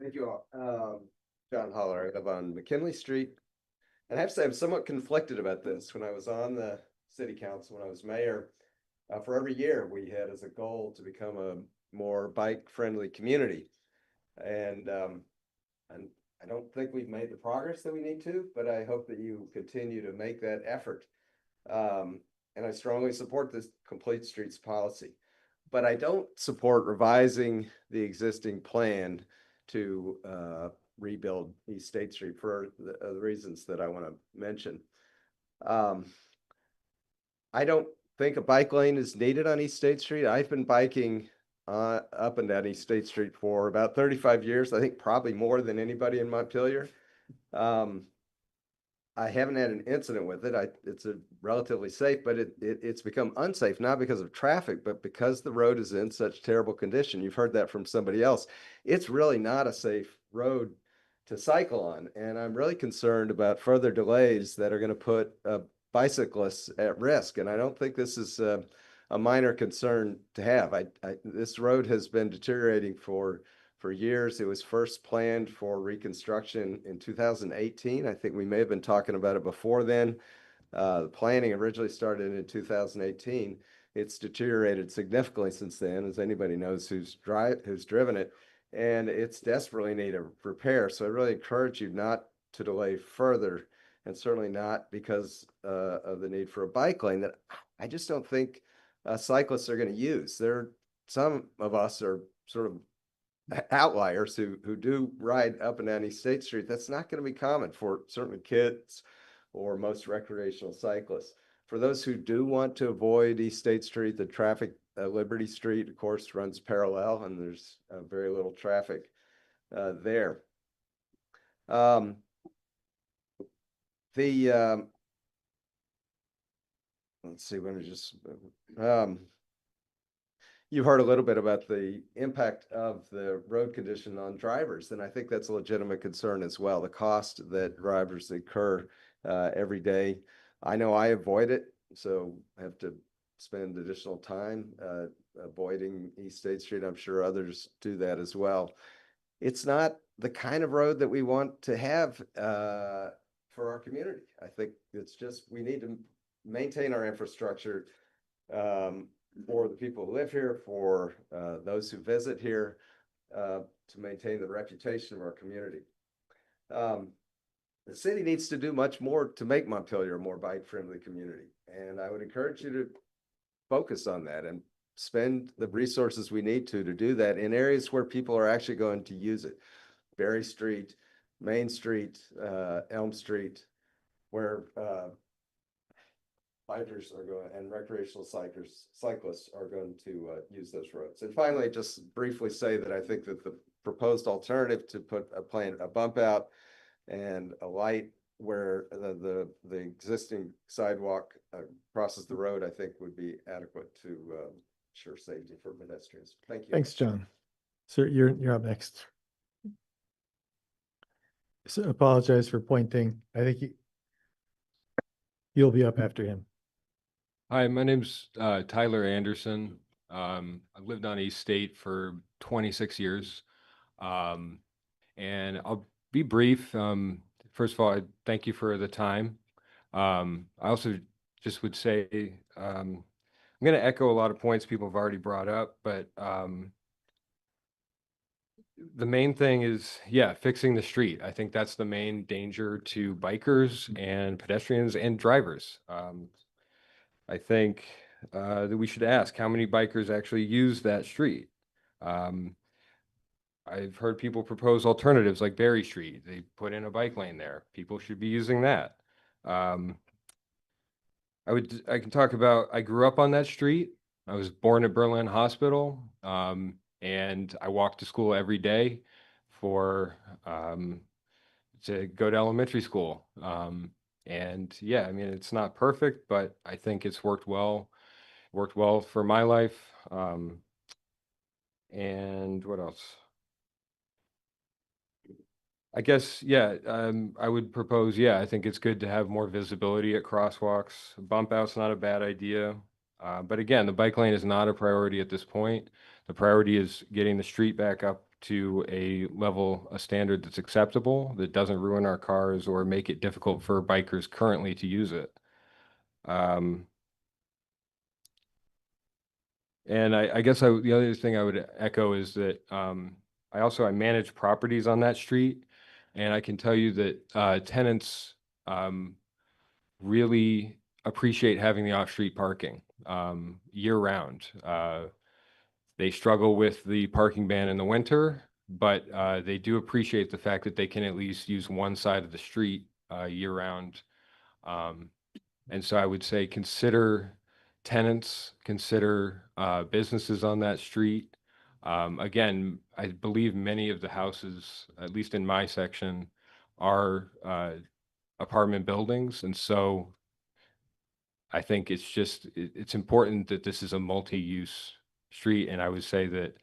Thank you all. John Holler, I live on McKinley Street. And I have to say, I'm somewhat conflicted about this. When I was on the city council, when I was mayor, for every year we had as a goal to become a more bike-friendly community. And I don't think we've made the progress that we need to, but I hope that you continue to make that effort. And I strongly support this complete streets policy. But I don't support revising the existing plan to rebuild East State Street for the reasons that I want to mention. I don't think a bike lane is needed on East State Street. I've been biking up and down East State Street for about 35 years. I think probably more than anybody in Montpelier. I haven't had an incident with it. It's a relatively safe, but it's become unsafe, not because of traffic, but because the road is in such terrible condition. You've heard that from somebody else. It's really not a safe road to cycle on. And I'm really concerned about further delays that are going to put bicyclists at risk. And I don't think this is a minor concern to have. This road has been deteriorating for years. It was first planned for reconstruction in 2018. I think we may have been talking about it before then. The planning originally started in 2018. It's deteriorated significantly since then, as anybody knows who's driven it, and it's desperately in need of repair. So I really encourage you not to delay further, and certainly not because of the need for a bike lane that I just don't think cyclists are going to use. Some of us are sort of outliers who do ride up and down East State Street. That's not going to be common for certainly kids or most recreational cyclists. For those who do want to avoid East State Street, the traffic Liberty Street, of course, runs parallel, and there's very little traffic there. Let's see, let me just you heard a little bit about the impact of the road condition on drivers, and I think that's a legitimate concern as well. The cost that drivers incur every day. I know I avoid it, so I have to spend additional time avoiding East State Street. I'm sure others do that as well. It's not the kind of road that we want to have for our community. I think it's just, we need to maintain our infrastructure for the people who live here, for those who visit here, to maintain the reputation of our community. The city needs to do much more to make Montpelier a more bike-friendly community. And I would encourage you to focus on that and spend the resources we need to do that in areas where people are actually going to use it. Berry Street, Main Street, Elm Street, where bikers are going and recreational cyclists are going to use those roads. And finally, just briefly say that I think that the proposed alternative to put a bump out and a light where the existing sidewalk crosses the road, I think would be adequate to ensure safety for pedestrians. Thank you. Thanks, John. Sir, you're up next. So apologize for pointing. I think you'll be up after him. Hi, my name's Tyler Anderson. I've lived on East State for 26 years. And I'll be brief. First of all, I thank you for the time. I also just would say, I'm going to echo a lot of points people have already brought up, but the main thing is, yeah, fixing the street. I think that's the main danger to bikers and pedestrians and drivers. I think that we should ask how many bikers actually use that street. I've heard people propose alternatives like Berry Street. They put in a bike lane there. People should be using that. I can talk about, I grew up on that street. I was born at Berlin Hospital, and I walked to school every day for to go to elementary school. And yeah, I mean, it's not perfect, but I think it's worked well for my life. And what else? I guess, yeah, I would propose, yeah, I think it's good to have more visibility at crosswalks. Bump out's not a bad idea. But again, the bike lane is not a priority at this point. The priority is getting the street back up to a standard that's acceptable, that doesn't ruin our cars or make it difficult for bikers currently to use it. And I guess the other thing I would echo is that I manage properties on that street, and I can tell you that tenants really appreciate having the off-street parking year round. They struggle with the parking ban in the winter, but they do appreciate the fact that they can at least use one side of the street year round. And so I would say consider tenants, consider businesses on that street. Again, I believe many of the houses, at least in my section, are apartment buildings. And so I think it's important that this is a multi-use street. And I would say that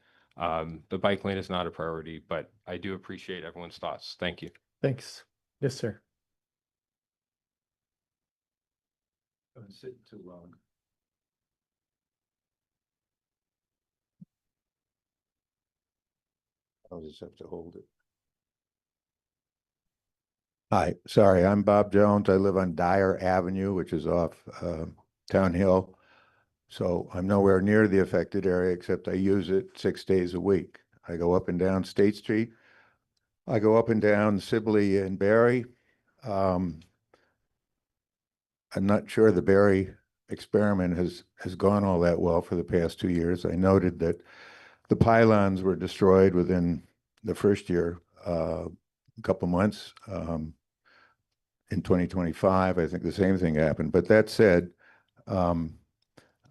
the bike lane is not a priority, but I do appreciate everyone's thoughts. Thank you. Thanks. Yes, sir. I'm sitting too long. I'll just have to hold it. Hi, sorry, I'm Bob Jones. I live on Dyer Avenue, which is off Town Hill. So I'm nowhere near the affected area, except I use it 6 days a week. I go up and down State Street. I go up and down Sibley and Berry. I'm not sure the Berry experiment has gone all that well for the past 2 years. I noted that the pylons were destroyed within the first year, a couple months. In 2025, I think the same thing happened. But that said,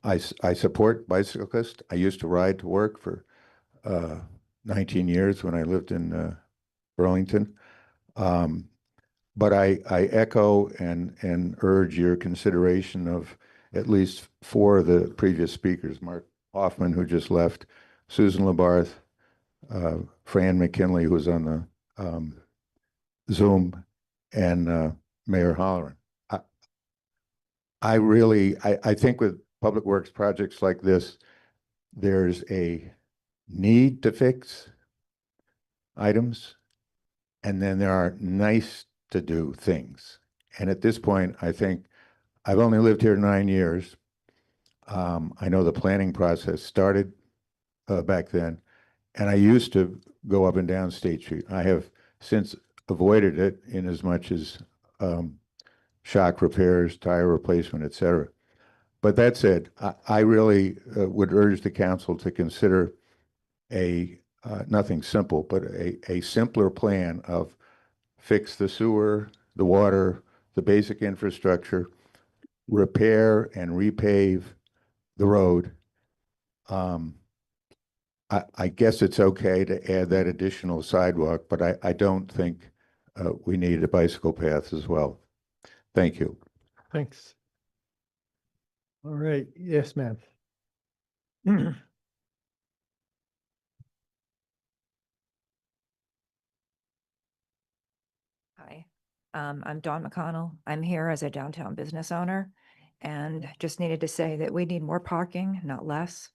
I support bicyclists. I used to ride to work for 19 years when I lived in Burlington. But I echo and urge your consideration of at least 4 of the previous speakers, Mark Hoffman, who just left, Susan Labarth, Fran McKinley, who's on the Zoom, and Mayor Holleran. I think with public works projects like this, there's a need to fix items, and then there are nice to do things. And at this point, I think I've only lived here 9 years. I know the planning process started back then, and I used to go up and down State Street. I have since avoided it in as much as shock repairs, tire replacement, et cetera. But that said, I really would urge the council to consider nothing simple, but a simpler plan of fix the sewer, the water, the basic infrastructure, repair and repave the road. I guess it's okay to add that additional sidewalk, but I don't think we need a bicycle path as well. Thank you. Thanks. All right, yes, ma'am. Hi, I'm Dawn McConnell. I'm here as a downtown business owner and just needed to say that we need more parking, not less.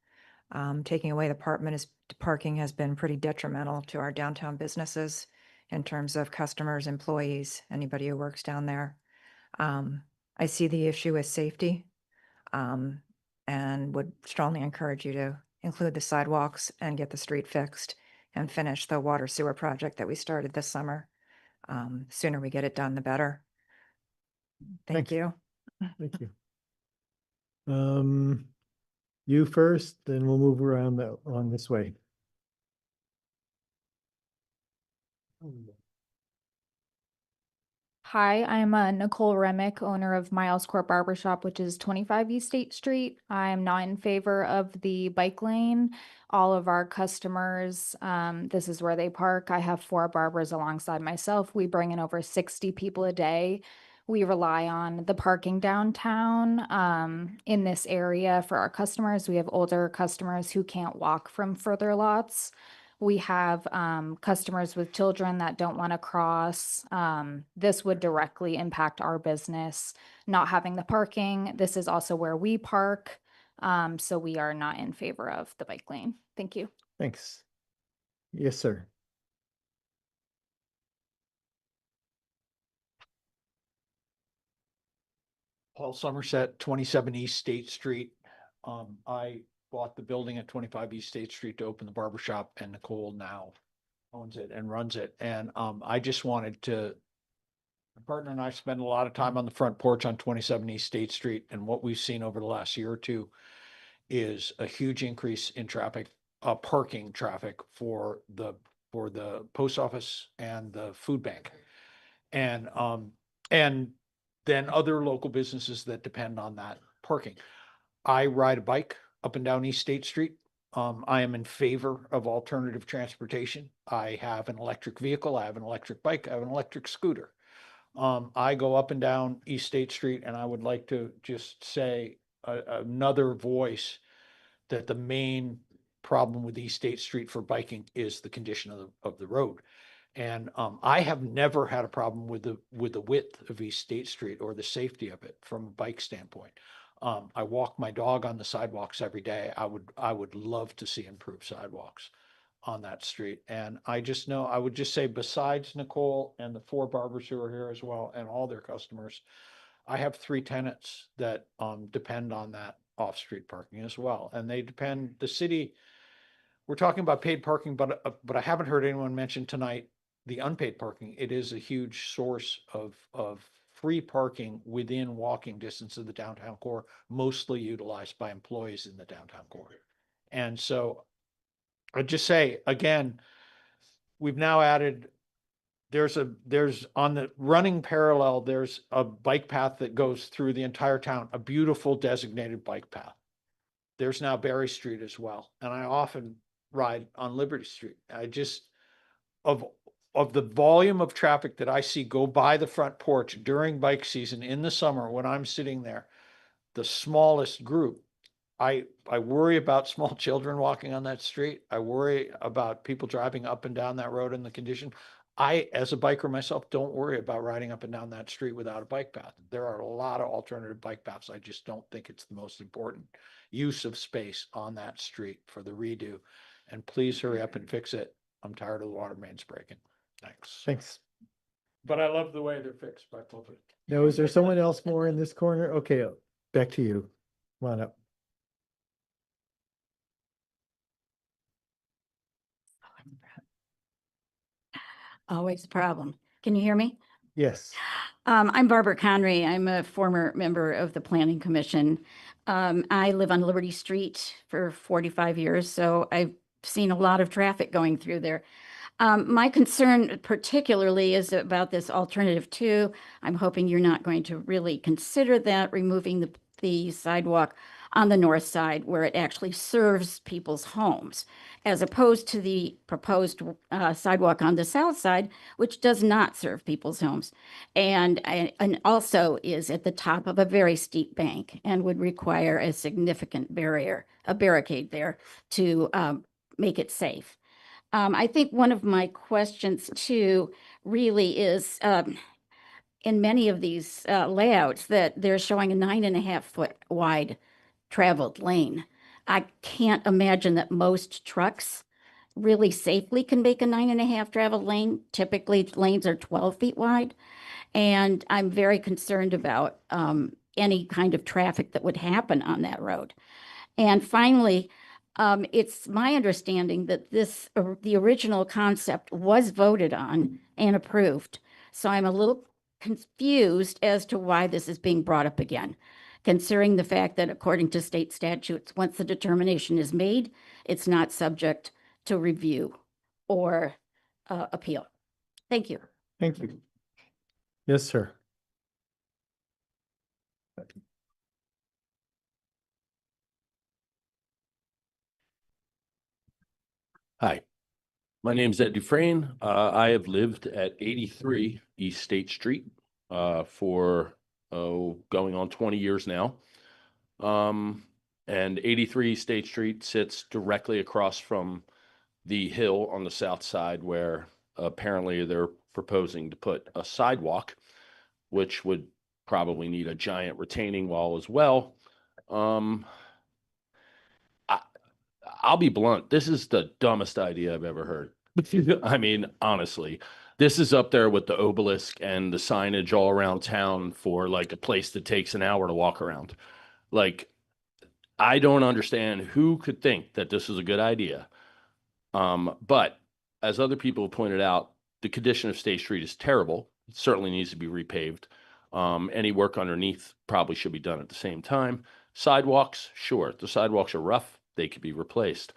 Taking away the parking has been pretty detrimental to our downtown businesses in terms of customers, employees, anybody who works down there. I see the issue with safety and would strongly encourage you to include the sidewalks and get the street fixed and finish the water sewer project that we started this summer. Sooner we get it done, the better. Thank Thanks. you. Thank you. You first, then we'll move around along this way. Hi, I'm Nicole Remick, owner of Miles Court Barbershop, which is 25 East State Street. I'm not in favor of the bike lane. All of our customers, this is where they park. I have 4 barbers alongside myself. We bring in over 60 people a day. We rely on the parking downtown in this area for our customers. We have older customers who can't walk from further lots. We have customers with children that don't want to cross. This would directly impact our business, not having the parking. This is also where we park. So we are not in favor of the bike lane. Thank you. Thanks. Yes, sir. Paul Somerset, 27 East State Street. I bought the building at 25 East State Street to open the barber shop, and Nicole now owns it and runs it. And I just wanted to, my partner and I spend a lot of time on the front porch on 27 East State Street, and what we've seen over the last year or two is a huge increase in traffic, parking traffic for the post office and the food bank. And then other local businesses that depend on that parking. I ride a bike up and down East State Street. I am in favor of alternative transportation. I have an electric vehicle, I have an electric bike, I have an electric scooter. I go up and down East State Street, and I would like to just say another voice that the main problem with East State Street for biking is the condition of the road. And I have never had a problem with the width of East State Street or the safety of it from a bike standpoint. I walk my dog on the sidewalks every day. I would love to see improved sidewalks on that street. And I would just say, besides Nicole and the 4 barbers who are here as well, and all their customers, I have 3 tenants that depend on that off-street parking as well. And the city, we're talking about paid parking, but I haven't heard anyone mention tonight the unpaid parking. It is a huge source of free parking within walking distance of the downtown core, mostly utilized by employees in the downtown core. And so I'd just say, again, we've now added, there's on the running parallel, there's a bike path that goes through the entire town, a beautiful designated bike path. There's now Berry Street as well. And I often ride on Liberty Street. I just, of the volume of traffic that I see go by the front porch during bike season in the summer when I'm sitting there, the smallest group I worry about small children walking on that street. I worry about people driving up and down that road in the condition. I, as a biker myself, don't worry about riding up and down that street without a bike path. There are a lot of alternative bike paths. I just don't think it's the most important use of space on that street for the redo. And please hurry up and fix it. I'm tired of the water mains breaking. Thanks. Thanks. But I love the way they're fixed by public. Now, is there someone else more in this corner? Okay, back to you. Come on up. Always a problem. Can you hear me? Yes. I'm Barbara Conry. I'm a former member of the Planning Commission. I live on Liberty Street for 45 years, so I've seen a lot of traffic going through there. My concern particularly is about this alternative two. I'm hoping you're not going to really consider that, removing the sidewalk on the north side where it actually serves people's homes, as opposed to the proposed sidewalk on the south side, which does not serve people's homes. And also is at the top of a very steep bank and would require a significant barricade there to make it safe. I think one of my questions too really is in many of these layouts that they're showing a 9.5-foot wide traveled lane. I can't imagine that most trucks really safely can make a 9.5 traveled lane. Typically lanes are 12 feet wide. And I'm very concerned about any kind of traffic that would happen on that road. And finally, it's my understanding that the original concept was voted on and approved. So I'm a little confused as to why this is being brought up again, considering the fact that according to state statutes, once the determination is made, it's not subject to review or appeal. Thank you. Thank you. Yes, sir. Hi, my name is Ed Dufresne. I have lived at 83 East State Street for going on 20 years now. And 83 East State Street sits directly across from the hill on the south side where apparently they're proposing to put a sidewalk, which would probably need a giant retaining wall as well. I'll be blunt. This is the dumbest idea I've ever heard. I mean, honestly, this is up there with the obelisk and the signage all around town for like a place that takes an hour to walk around. Like, I don't understand who could think that this is a good idea. But as other people have pointed out, the condition of State Street is terrible. It certainly needs to be repaved. Any work underneath probably should be done at the same time. Sidewalks, sure, the sidewalks are rough. They could be replaced.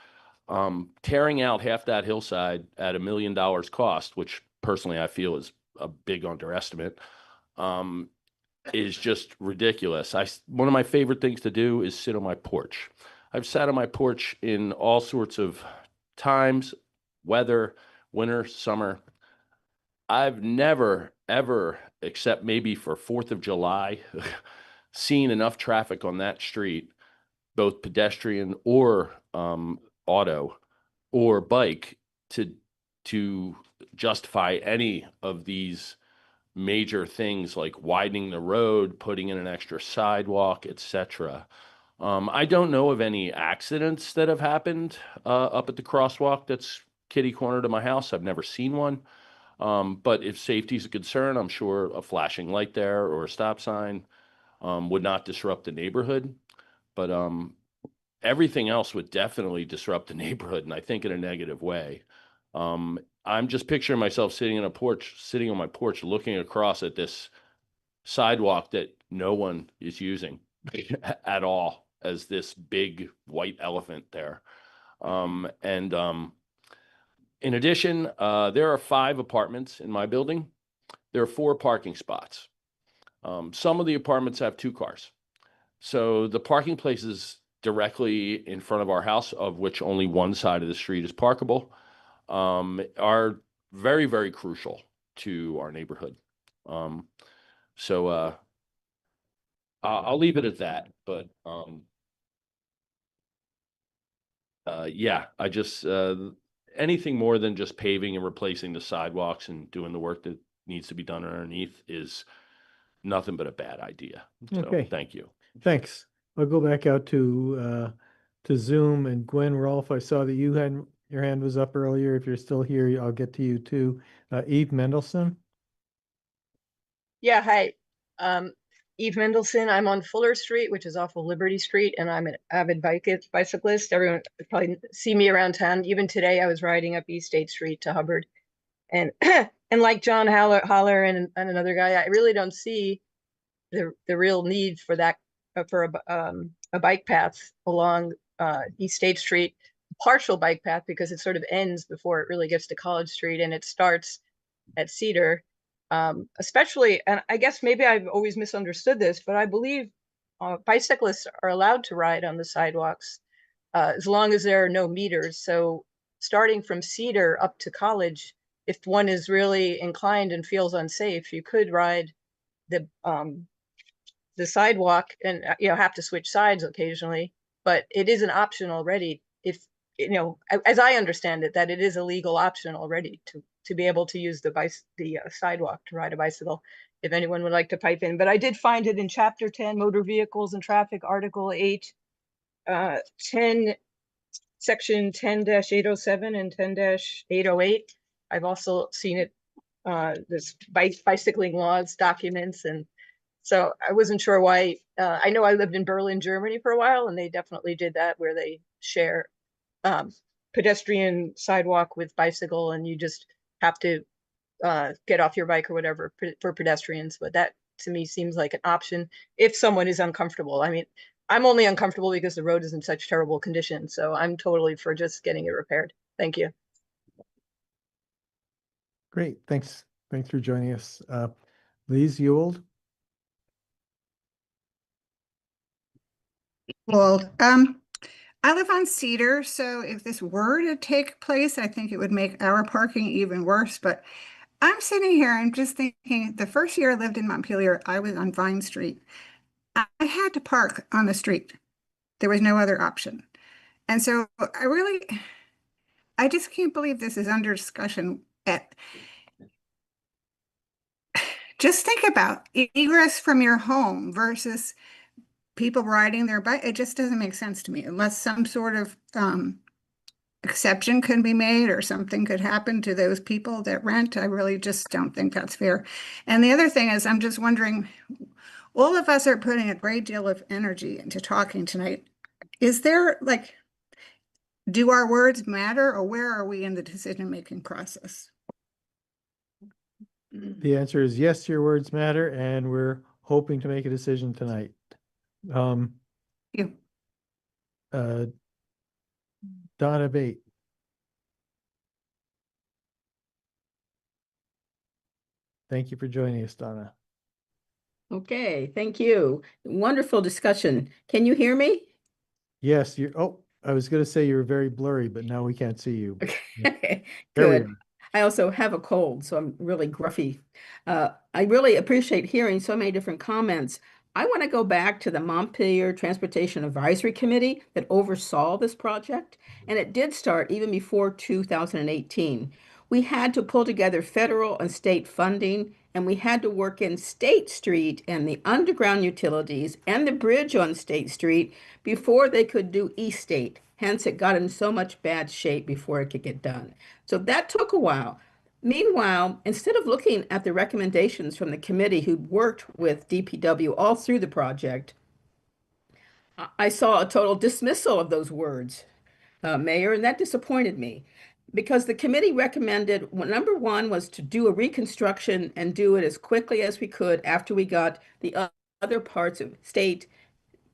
Tearing out half that hillside at $1 million cost, which personally I feel is a big underestimate, is just ridiculous. One of my favorite things to do is sit on my porch. I've sat on my porch in all sorts of times, weather, winter, summer. I've never, ever, except maybe for 4th of July, seen enough traffic on that street, both pedestrian or auto or bike, to justify any of these major things like widening the road, putting in an extra sidewalk, etc. I don't know of any accidents that have happened up at the crosswalk that's kitty corner to my house. I've never seen one. But if safety is a concern, I'm sure a flashing light there or a stop sign would not disrupt the neighborhood. But everything else would definitely disrupt the neighborhood, and I think in a negative way. I'm just picturing myself sitting on my porch, looking across at this sidewalk that no one is using at all, as this big white elephant there. In addition, there are 5 apartments in my building. There are 4 parking spots. Some of the apartments have 2 cars. So the parking places directly in front of our house, of which only one side of the street is parkable, are very, very crucial to our neighborhood. So I'll leave it at that, but yeah, I just, anything more than just paving and replacing the sidewalks and doing the work that needs to be done underneath is nothing but a bad idea. So, Okay. thank you. Thanks. I'll go back out to Zoom, and Gwen Rolfe, I saw that you had, your hand was up earlier. If you're still here, I'll get to you too. Eve Mendelson. Yeah, hi. Eve Mendelson. I'm on Fuller Street, which is off of Liberty Street, and I'm an avid bicyclist. Everyone would probably see me around town. Even today, I was riding up East State Street to Hubbard. And and like John Holler and another guy, I really don't see the real need for that for a bike path along East State Street, partial bike path, because it sort of ends before it really gets to College Street, and it starts at Cedar. Especially, and I guess maybe I've always misunderstood this, but I believe bicyclists are allowed to ride on the sidewalks as long as there are no meters. So starting from Cedar up to College, if one is really inclined and feels unsafe, you could ride the sidewalk and have to switch sides occasionally, but it is an option already. If as I understand it, that it is a legal option already to be able to use the sidewalk to ride a bicycle, if anyone would like to pipe in. But I did find it in Chapter 10, Motor Vehicles and Traffic, Article 8, 10, Section 10-807 and 10-808. I've also seen it, this bicycling laws documents, and so I wasn't sure why. I know I lived in Berlin, Germany for a while, and they definitely did that, where they share pedestrian sidewalk with bicycle, and you just have to get off your bike or whatever for pedestrians. But that to me seems like an option if someone is uncomfortable. I mean, I'm only uncomfortable because the road is in such terrible condition, so I'm totally for just getting it repaired. Thank you. Great, thanks. Thanks for joining us. Lise Ewald. Well, I live on Cedar, so if this were to take place, I think it would make our parking even worse. But I'm sitting here, I'm just thinking, the first year I lived in Montpelier, I was on Vine Street. I had to park on the street. There was no other option. And so I just can't believe this is under discussion just think about egress from your home versus people riding their bike. It just doesn't make sense to me unless some sort of exception could be made or something could happen to those people that rent. I really just don't think that's fair. And the other thing is, I'm just wondering, all of us are putting a great deal of energy into talking tonight. Is there do our words matter, or where are we in the decision-making process? The answer is yes, your words matter, and we're hoping to make a decision tonight. You. Donna Bate. Thank you for joining us, Donna. Okay, thank you. Wonderful discussion. Can you hear me? Yes, I was going to say you were very blurry, but now we can't see you. Okay, There we good. are. I also have a cold, so I'm really gruffy. I really appreciate hearing so many different comments. I want to go back to the Montpelier Transportation Advisory Committee that oversaw this project, and it did start even before 2018. We had to pull together federal and state funding, and we had to work in State Street and the underground utilities and the bridge on State Street before they could do East State. Hence, it got in so much bad shape before it could get done. So that took a while. Meanwhile, instead of looking at the recommendations from the committee who worked with DPW all through the project, I saw a total dismissal of those words, Mayor, and that disappointed me because the committee recommended, number one was to do a reconstruction and do it as quickly as we could after we got the other parts of State,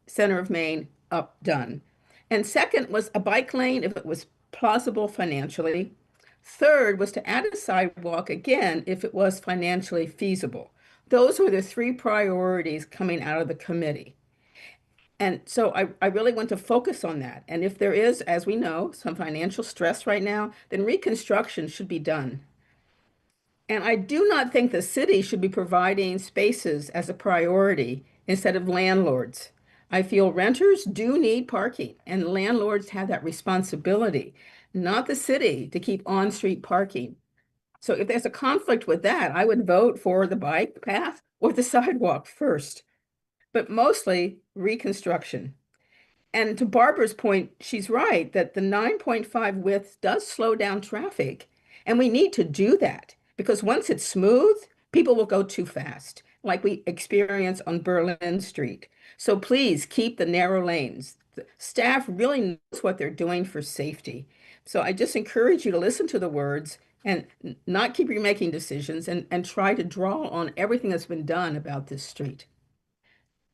Center of Maine up done. And second was a bike lane if it was plausible financially. Third was to add a sidewalk again if it was financially feasible. Those were the three priorities coming out of the committee. And so I really want to focus on that. And if there is, as we know, some financial stress right now, then reconstruction should be done. And I do not think the city should be providing spaces as a priority instead of landlords. I feel renters do need parking and landlords have that responsibility, not the city, to keep on-street parking. So if there's a conflict with that, I would vote for the bike path or the sidewalk first, but mostly reconstruction. And to Barbara's point, she's right that the 9.5 width does slow down traffic. And we need to do that because once it's smooth, people will go too fast, like we experience on Berlin Street. So please keep the narrow lanes. The staff really knows what they're doing for safety. So I just encourage you to listen to the words and not keep remaking decisions and try to draw on everything that's been done about this street.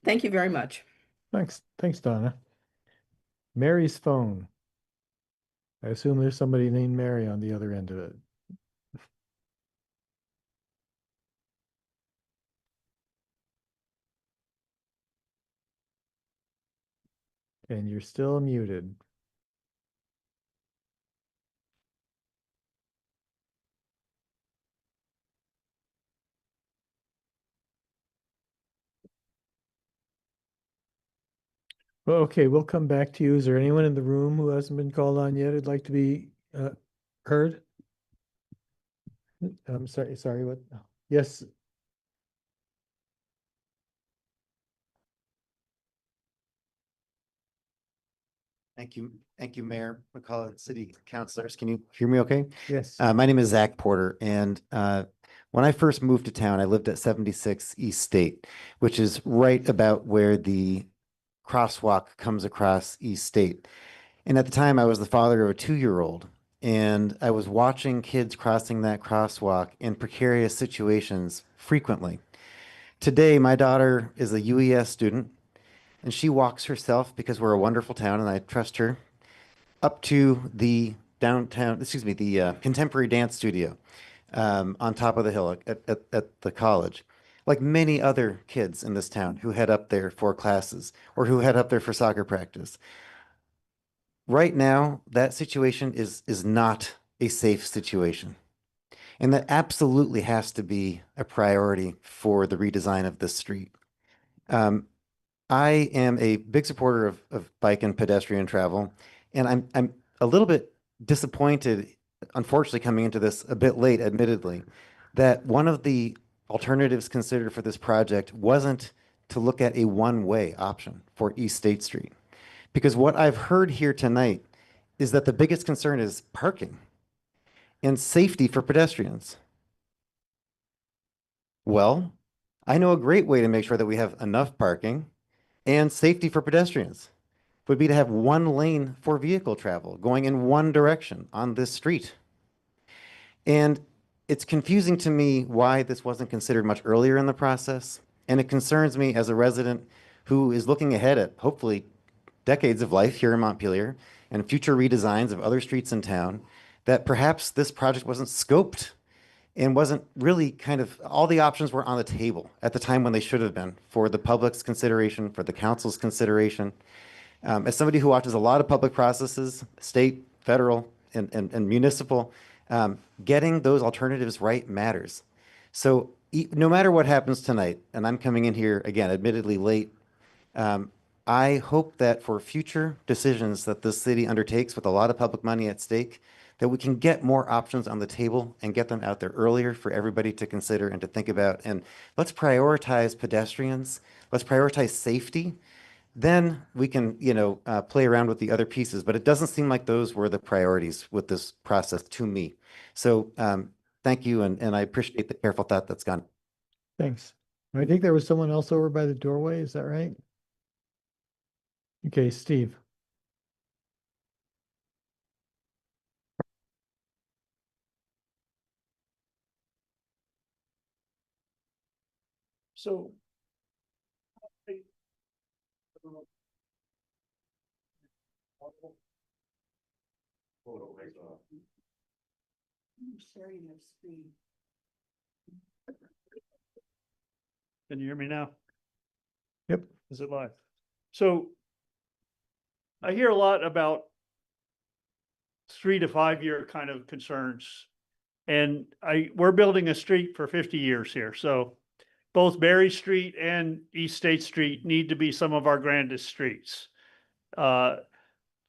Thank you very much. Thanks, Donna. Mary's phone. I assume there's somebody named Mary on the other end of it. And you're still muted. Well, okay, we'll come back to you. Is there anyone in the room who hasn't been called on yet who'd like to be heard? I'm sorry, what? Yes. Thank you, Mayor McCullough, City Councilors. Can you hear me okay? Yes. My name is Zach Porter, and when I first moved to town, I lived at 76 East State, which is right about where the crosswalk comes across East State. And at the time, I was the father of a 2-year-old, and I was watching kids crossing that crosswalk in precarious situations frequently. Today, my daughter is a UES student, and she walks herself because we're a wonderful town and I trust her up to the the contemporary dance studio on top of the hill at the college. Like many other kids in this town who head up there for classes or who head up there for soccer practice. Right now, that situation is not a safe situation. And that absolutely has to be a priority for the redesign of this street. I am a big supporter of bike and pedestrian travel, and I'm a little bit disappointed, unfortunately, coming into this a bit late, admittedly, that one of the alternatives considered for this project wasn't to look at a one-way option for East State Street. Because what I've heard here tonight is that the biggest concern is parking and safety for pedestrians. Well, I know a great way to make sure that we have enough parking and safety for pedestrians would be to have one lane for vehicle travel going in one direction on this street. And it's confusing to me why this wasn't considered much earlier in the process. And it concerns me as a resident who is looking ahead at hopefully decades of life here in Montpelier and future redesigns of other streets in town, that perhaps this project wasn't scoped and wasn't really all the options were on the table at the time when they should have been for the public's consideration, for the council's consideration. As somebody who watches a lot of public processes, state, federal, and municipal, getting those alternatives right matters. So no matter what happens tonight, and I'm coming in here, again, admittedly late, I hope that for future decisions that this city undertakes with a lot of public money at stake, that we can get more options on the table and get them out there earlier for everybody to consider and to think about. And let's prioritize pedestrians. Let's prioritize safety. Then we can, play around with the other pieces. But it doesn't seem like those were the priorities with this process to me. So thank you, and I appreciate the careful thought that's gone. Thanks. I think there was someone else over by the doorway. Is that right? Okay, Steve. So. Sharing your screen. Can you hear me now? Yep. Is it live? So I hear a lot about 3 to 5 year kind of concerns. And we're building a street for 50 years here. So both Berry Street and East State Street need to be some of our grandest streets. But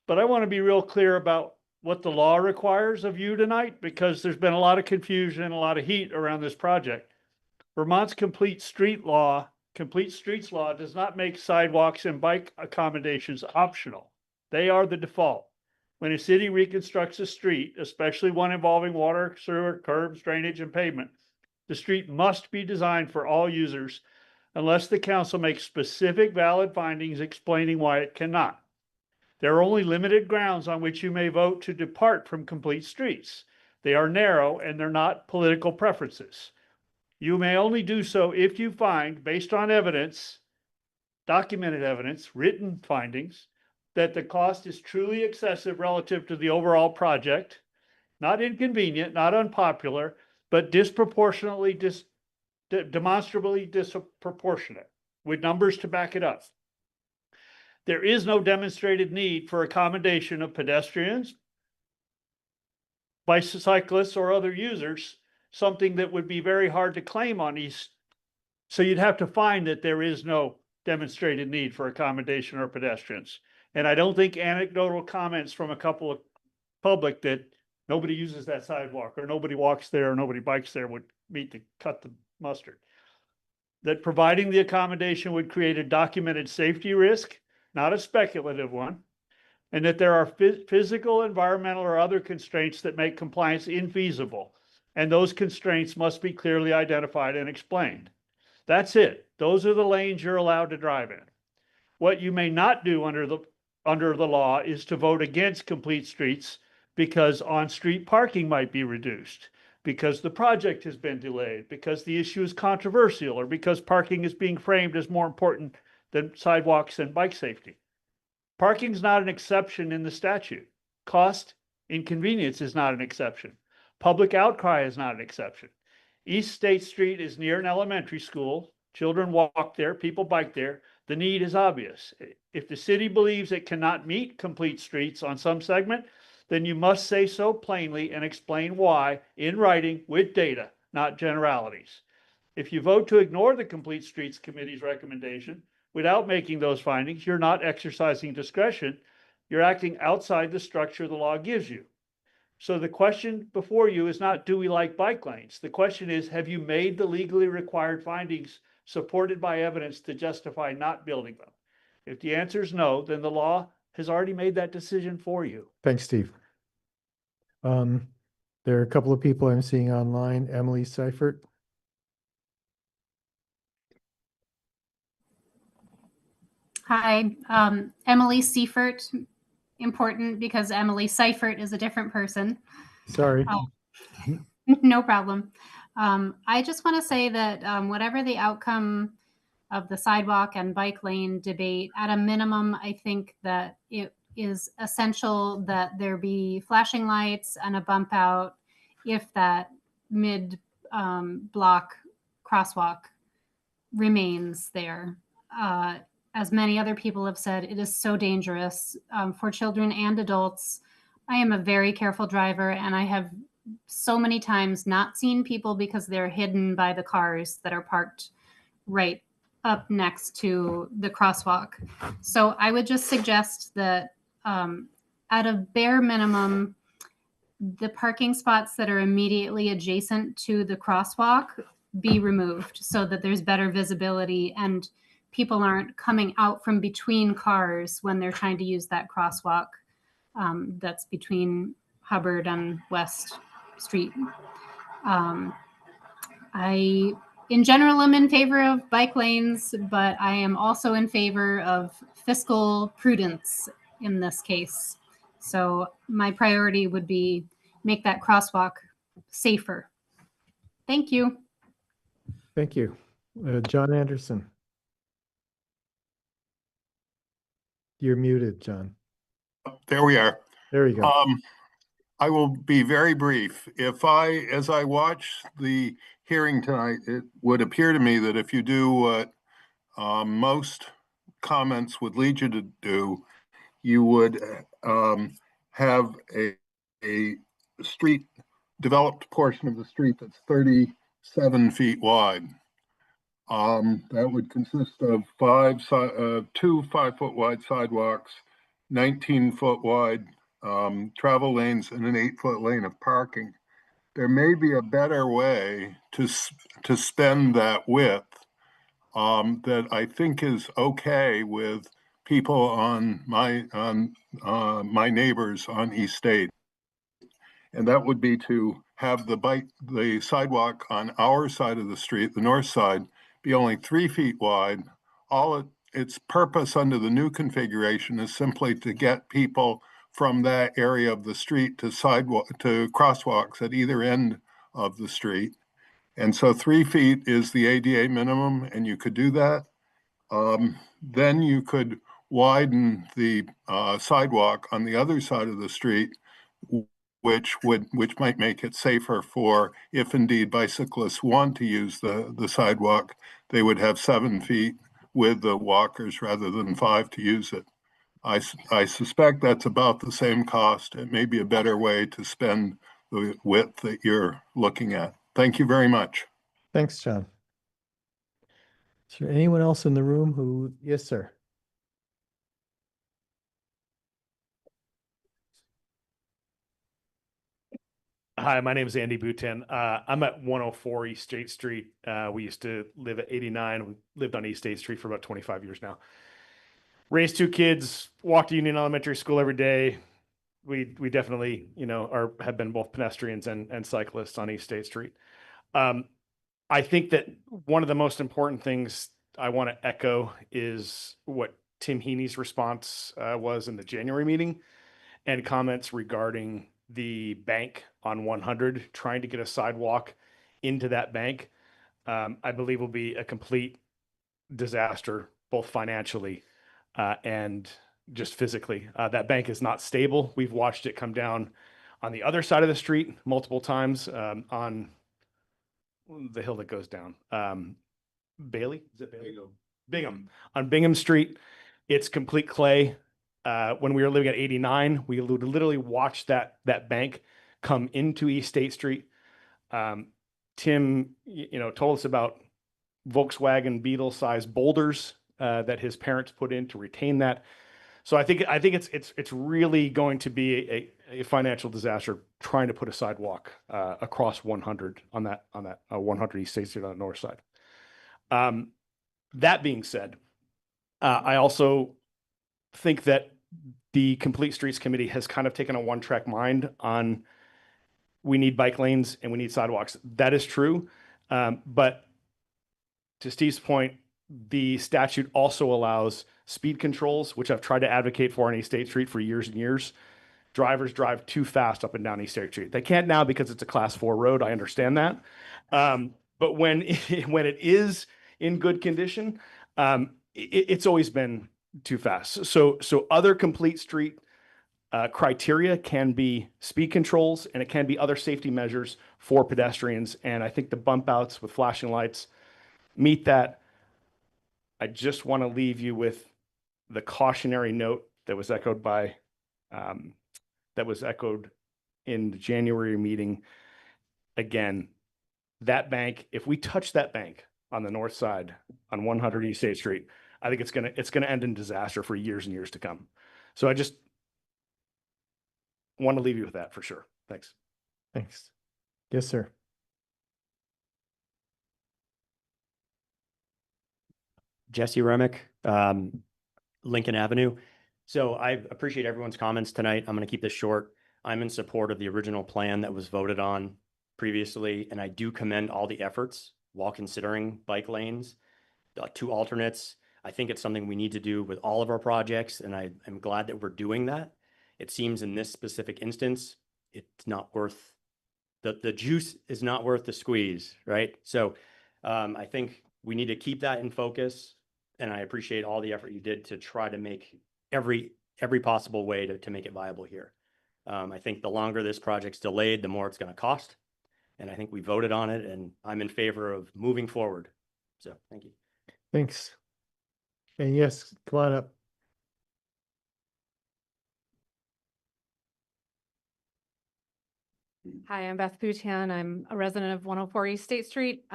I want to be real clear about what the law requires of you tonight, because there's been a lot of confusion and a lot of heat around this project. Vermont's complete streets law does not make sidewalks and bike accommodations optional. They are the default. When a city reconstructs a street, especially one involving water, sewer, curbs, drainage, and pavement, the street must be designed for all users unless the council makes specific valid findings explaining why it cannot. There are only limited grounds on which you may vote to depart from complete streets. They are narrow and they're not political preferences. You may only do so if you find, based on evidence, documented evidence, written findings, that the cost is truly excessive relative to the overall project, not inconvenient, not unpopular, but disproportionately, demonstrably disproportionate, with numbers to back it up. There is no demonstrated need for accommodation of pedestrians, bicyclists, or other users, something that would be very hard to claim on East. So you'd have to find that there is no demonstrated need for accommodation or pedestrians. And I don't think anecdotal comments from a couple of public that nobody uses that sidewalk or nobody walks there or nobody bikes there would meet to cut the mustard. That providing the accommodation would create a documented safety risk, not a speculative one, and that there are physical, environmental, or other constraints that make compliance infeasible. And those constraints must be clearly identified and explained. That's it. Those are the lanes you're allowed to drive in. What you may not do under the law is to vote against complete streets because on-street parking might be reduced, because the project has been delayed, because the issue is controversial, or because parking is being framed as more important than sidewalks and bike safety. Parking is not an exception in the statute. Cost, inconvenience is not an exception. Public outcry is not an exception. East State Street is near an elementary school. Children walk there, people bike there. The need is obvious. If the city believes it cannot meet complete streets on some segment, then you must say so plainly and explain why in writing with data, not generalities. If you vote to ignore the Complete Streets Committee's recommendation without making those findings, you're not exercising discretion. You're acting outside the structure the law gives you. So the question before you is not, do we like bike lanes? The question is, have you made the legally required findings supported by evidence to justify not building them? If the answer is no, then the law has already made that decision for you. Thanks, Steve. There are a couple of people I'm seeing online. Emily Seifert. Hi, Emily Seifert. Important because Emily Seifert is a different person. Sorry. No problem. I just want to say that whatever the outcome of the sidewalk and bike lane debate, at a minimum, I think that it is essential that there be flashing lights and a bump out if that mid block crosswalk remains there. As many other people have said, it is so dangerous for children and adults. I am a very careful driver, and I have so many times not seen people because they're hidden by the cars that are parked right up next to the crosswalk. So I would just suggest that at a bare minimum, the parking spots that are immediately adjacent to the crosswalk be removed so that there's better visibility and people aren't coming out from between cars when they're trying to use that crosswalk that's between Hubbard and West Street. In general, I'm in favor of bike lanes, but I am also in favor of fiscal prudence in this case. So my priority would be make that crosswalk safer. Thank you. Thank you. John Anderson. You're muted, John. There we are. There we go. I will be very brief. As I watch the hearing tonight, it would appear to me that if you do what most comments would lead you to do, you would have a street, developed portion of the street that's 37 feet wide. That would consist of two 5-foot wide sidewalks, 19-foot wide travel lanes, and an 8-foot lane of parking. There may be a better way to spend that width that I think is okay with people on my neighbors on East State. And that would be to have the sidewalk on our side of the street, the north side, be only 3 feet wide. Its purpose under the new configuration is simply to get people from that area of the street to crosswalks at either end of the street. And so 3 feet is the ADA minimum, and you could do that. Then you could widen the sidewalk on the other side of the street, which might make it safer for, if indeed bicyclists want to use the sidewalk, they would have 7 feet with the walkers rather than 5 to use it. I suspect that's about the same cost. It may be a better way to spend the width that you're looking at. Thank you very much. Thanks, John. Is there anyone else in the room who, yes, sir? Hi, my name is Andy Boutin. I'm at 104 East State Street. We used to live at 89. We lived on East State Street for about 25 years now. Raised 2 kids, walked to Union Elementary School every day. We definitely, have been both pedestrians and cyclists on East State Street. I think that one of the most important things I want to echo is what Tim Heaney's response was in the January meeting, and comments regarding the bank on 100, trying to get a sidewalk into that bank. I believe will be a complete disaster, both financially and just physically. That bank is not stable. We've watched it come down on the other side of the street multiple times on the hill that goes down. Bailey? Is it Bailey? Bingham. On Bingham Street, it's complete clay. When we were living at 89, we would literally watch that bank come into East State Street. Tim, told us about Volkswagen Beetle-sized boulders that his parents put in to retain that. So I think it's really going to be a financial disaster trying to put a sidewalk across 100 on that 100 East State Street on the north side. That being said, I also think that the Complete Streets Committee has kind of taken a one-track mind on we need bike lanes and we need sidewalks. That is true. But to Steve's point, the statute also allows speed controls, which I've tried to advocate for on East State Street for years and years. Drivers drive too fast up and down East State Street. They can't now because it's a class 4 road. I understand that. But when it is in good condition, it's always been too fast. So other complete street criteria can be speed controls, and it can be other safety measures for pedestrians. And I think the bump outs with flashing lights meet that. I just want to leave you with the cautionary note that was echoed in the January meeting. Again, that bank, if we touch that bank on the north side on 100 East State Street, I think it's gonna end in disaster for years and years to come. So I just want to leave you with that for sure. Thanks. Thanks. Yes, sir. Jesse Remick, Lincoln Avenue. So I appreciate everyone's comments tonight. I'm going to keep this short. I'm in support of the original plan that was voted on previously, and I do commend all the efforts while considering bike lanes, 2 alternates. I think it's something we need to do with all of our projects, and I am glad that we're doing that. It seems in this specific instance, it's not worth, the juice is not worth the squeeze, right? So I think we need to keep that in focus, and I appreciate all the effort you did to try to make every possible way to make it viable here. I think the longer this project's delayed, the more it's going to cost. And I think we voted on it, and I'm in favor of moving forward. So thank you. Thanks. And yes, come on up. Hi, I'm Beth Boutin. I'm a resident of 104 East State Street.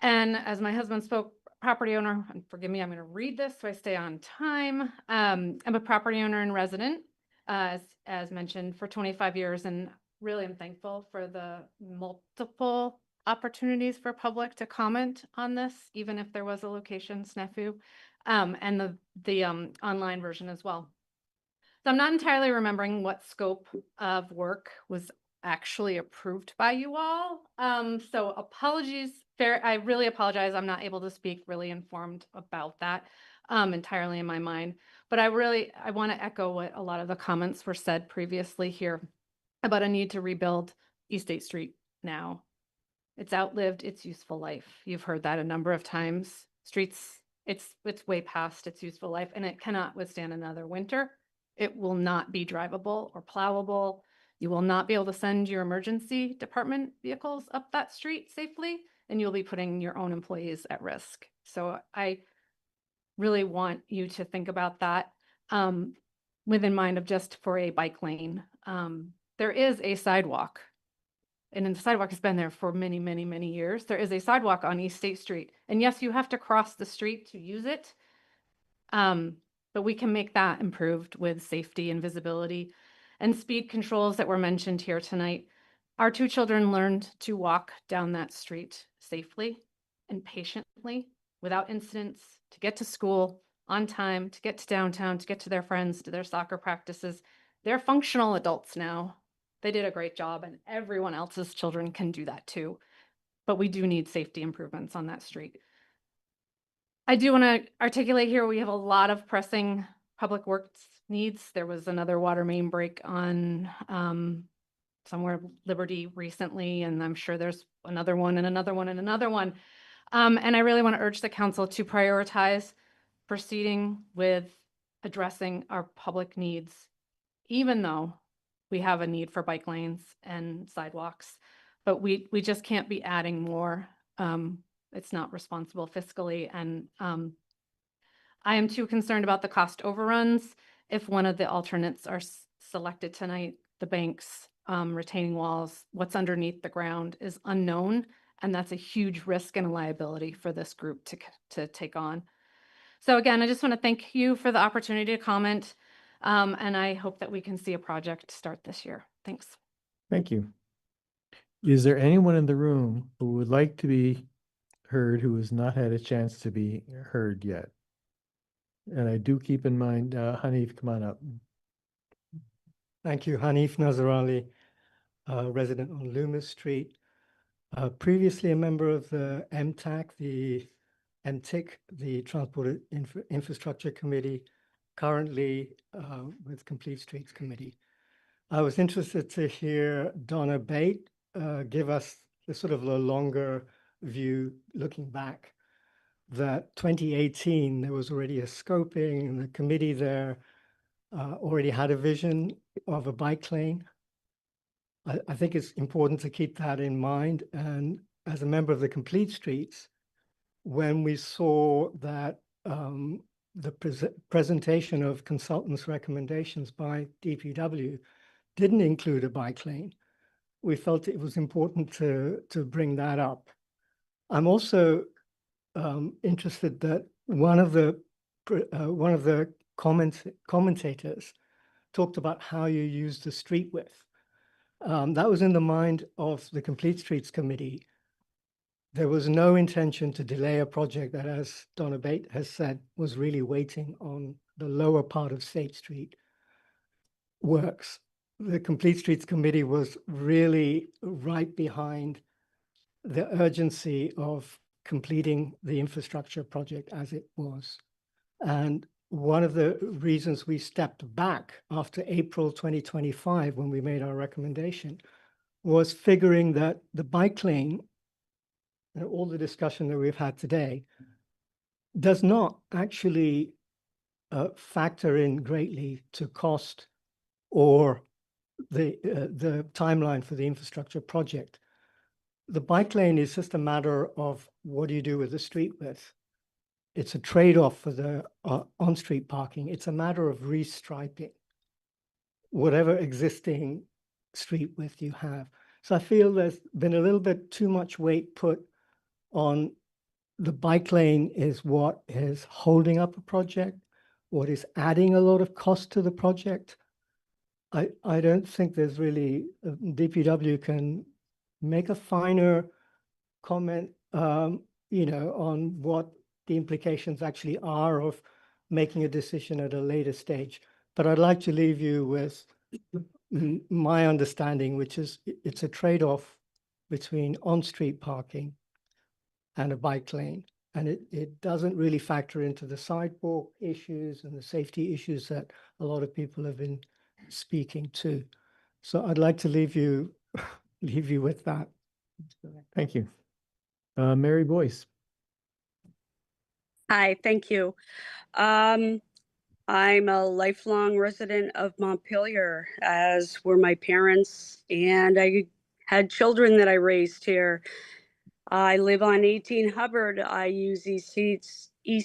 And as my husband spoke, property owner, and forgive me, I'm going to read this so I stay on time. I'm a property owner and resident, as mentioned, for 25 years, and really am thankful for the multiple opportunities for public to comment on this, even if there was a location snafu, and the online version as well. So I'm not entirely remembering what scope of work was actually approved by you all. So apologies, I really apologize. I'm not able to speak really informed about that entirely in my mind. But I want to echo what a lot of the comments were said previously here about a need to rebuild East 8th Street now. It's outlived its useful life. You've heard that a number of times. Streets, it's way past its useful life, and it cannot withstand another winter. It will not be drivable or plowable. You will not be able to send your emergency department vehicles up that street safely, and you'll be putting your own employees at risk. So I really want you to think about that within mind of just for a bike lane. There is a sidewalk, and the sidewalk has been there for many, many, many years. There is a sidewalk on East State Street. And yes, you have to cross the street to use it. But we can make that improved with safety and visibility and speed controls that were mentioned here tonight. Our 2 children learned to walk down that street safely and patiently without incidents, to get to school on time, to get to downtown, to get to their friends, to their soccer practices. They're functional adults now. They did a great job, and everyone else's children can do that too. But we do need safety improvements on that street. I do want to articulate here, we have a lot of pressing public works needs. There was another water main break on somewhere Liberty recently, and I'm sure there's another one and another one and another one. And I really want to urge the council to prioritize proceeding with addressing our public needs, even though we have a need for bike lanes and sidewalks, but we just can't be adding more. It's not responsible fiscally, and I am too concerned about the cost overruns. If one of the alternates are selected tonight, the bank's retaining walls, what's underneath the ground is unknown, and that's a huge risk and a liability for this group to take on. So again, I just want to thank you for the opportunity to comment, and I hope that we can see a project start this year. Thanks. Thank you. Is there anyone in the room who would like to be heard who has not had a chance to be heard yet? And I do keep in mind, Hanif, come on up. Thank you, Hanif Nazarali, resident on Loomis Street. Previously a member of the MTAC, the Transport Infrastructure Committee, currently with Complete Streets Committee. I was interested to hear Donna Bate give us the sort of a longer view looking back, that 2018, there was already a scoping, and the committee there already had a vision of a bike lane. I think it's important to keep that in mind. And as a member of the Complete Streets, when we saw that the presentation of consultants' recommendations by DPW didn't include a bike lane, we felt it was important to bring that up. I'm also interested that one of the commentators talked about how you use the street width. That was in the mind of the Complete Streets Committee. There was no intention to delay a project that, as Donna Bate has said, was really waiting on the lower part of State Street works. The Complete Streets Committee was really right behind the urgency of completing the infrastructure project as it was. And one of the reasons we stepped back after April 2025, when we made our recommendation, was figuring that the bike lane, and all the discussion that we've had today, does not actually factor in greatly to cost or the timeline for the infrastructure project. The bike lane is just a matter of what do you do with the street width. It's a trade-off for the on-street parking. It's a matter of restriping whatever existing street width you have. So I feel there's been a little bit too much weight put on the bike lane is what is holding up a project, what is adding a lot of cost to the project. I don't think there's really, DPW can make a finer comment, on what the implications actually are of making a decision at a later stage. But I'd like to leave you with my understanding, which is it's a trade-off between on-street parking and a bike lane. And it doesn't really factor into the sidewalk issues and the safety issues that a lot of people have been speaking to. So I'd like to leave you with that. Thank you. Mary Boyce. Hi, thank you. I'm a lifelong resident of Montpelier, as were my parents, and I had children that I raised here. I live on 18 Hubbard. I use East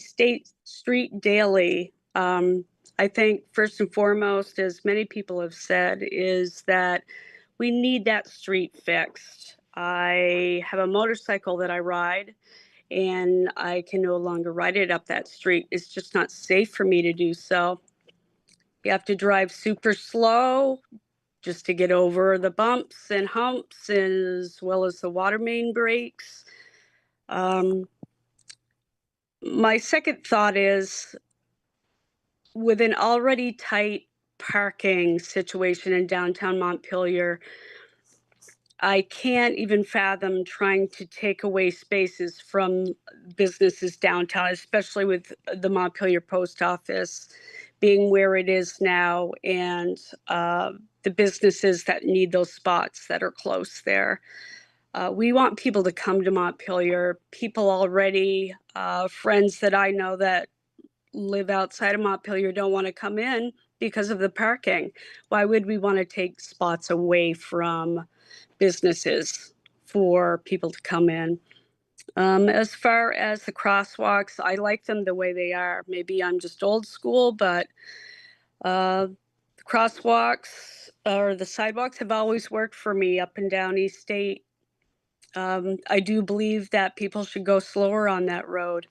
State Street daily. I think first and foremost, as many people have said, is that we need that street fixed. I have a motorcycle that I ride, and I can no longer ride it up that street. It's just not safe for me to do so. You have to drive super slow just to get over the bumps and humps, as well as the water main breaks. My second thought is, with an already tight parking situation in downtown Montpelier, I can't even fathom trying to take away spaces from businesses downtown, especially with the Montpelier Post Office being where it is now, and the businesses that need those spots that are close there. We want people to come to Montpelier. People already, friends that I know that live outside of Montpelier don't want to come in because of the parking. Why would we want to take spots away from businesses for people to come in? As far as the crosswalks, I like them the way they are. Maybe I'm just old school, but the crosswalks or the sidewalks have always worked for me up and down East State. I do believe that people should go slower on that road.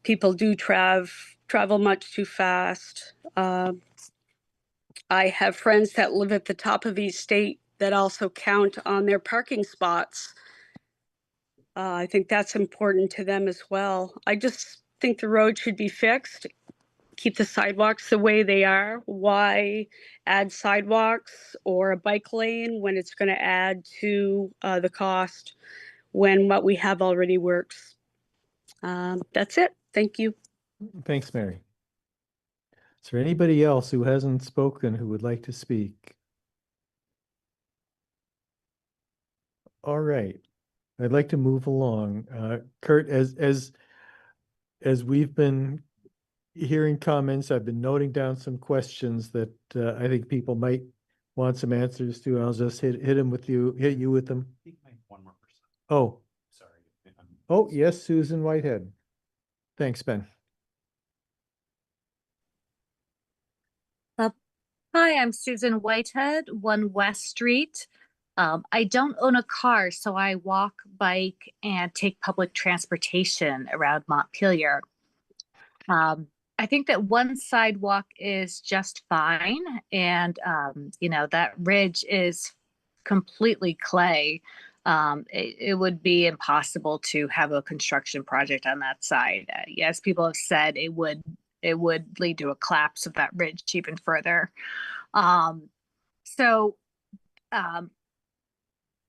People do travel much too fast. I have friends that live at the top of East State that also count on their parking spots. I think that's important to them as well. I just think the road should be fixed. Keep the sidewalks the way they are. Why add sidewalks or a bike lane when it's going to add to the cost when what we have already works? That's it. Thank you. Thanks, Mary. Is there anybody else who hasn't spoken who would like to speak? All right. I'd like to move along. Kurt, as we've been hearing comments, I've been noting down some questions that I think people might want some answers to. I'll just hit you with them. One more person. Oh, Sorry. oh, yes, Susan Whitehead. Thanks, Ben. Hi, I'm Susan Whitehead, 1 West Street. I don't own a car, so I walk, bike, and take public transportation around Montpelier. I think that one sidewalk is just fine, and that ridge is completely clay. It would be impossible to have a construction project on that side. As people have said, it would lead to a collapse of that ridge even further.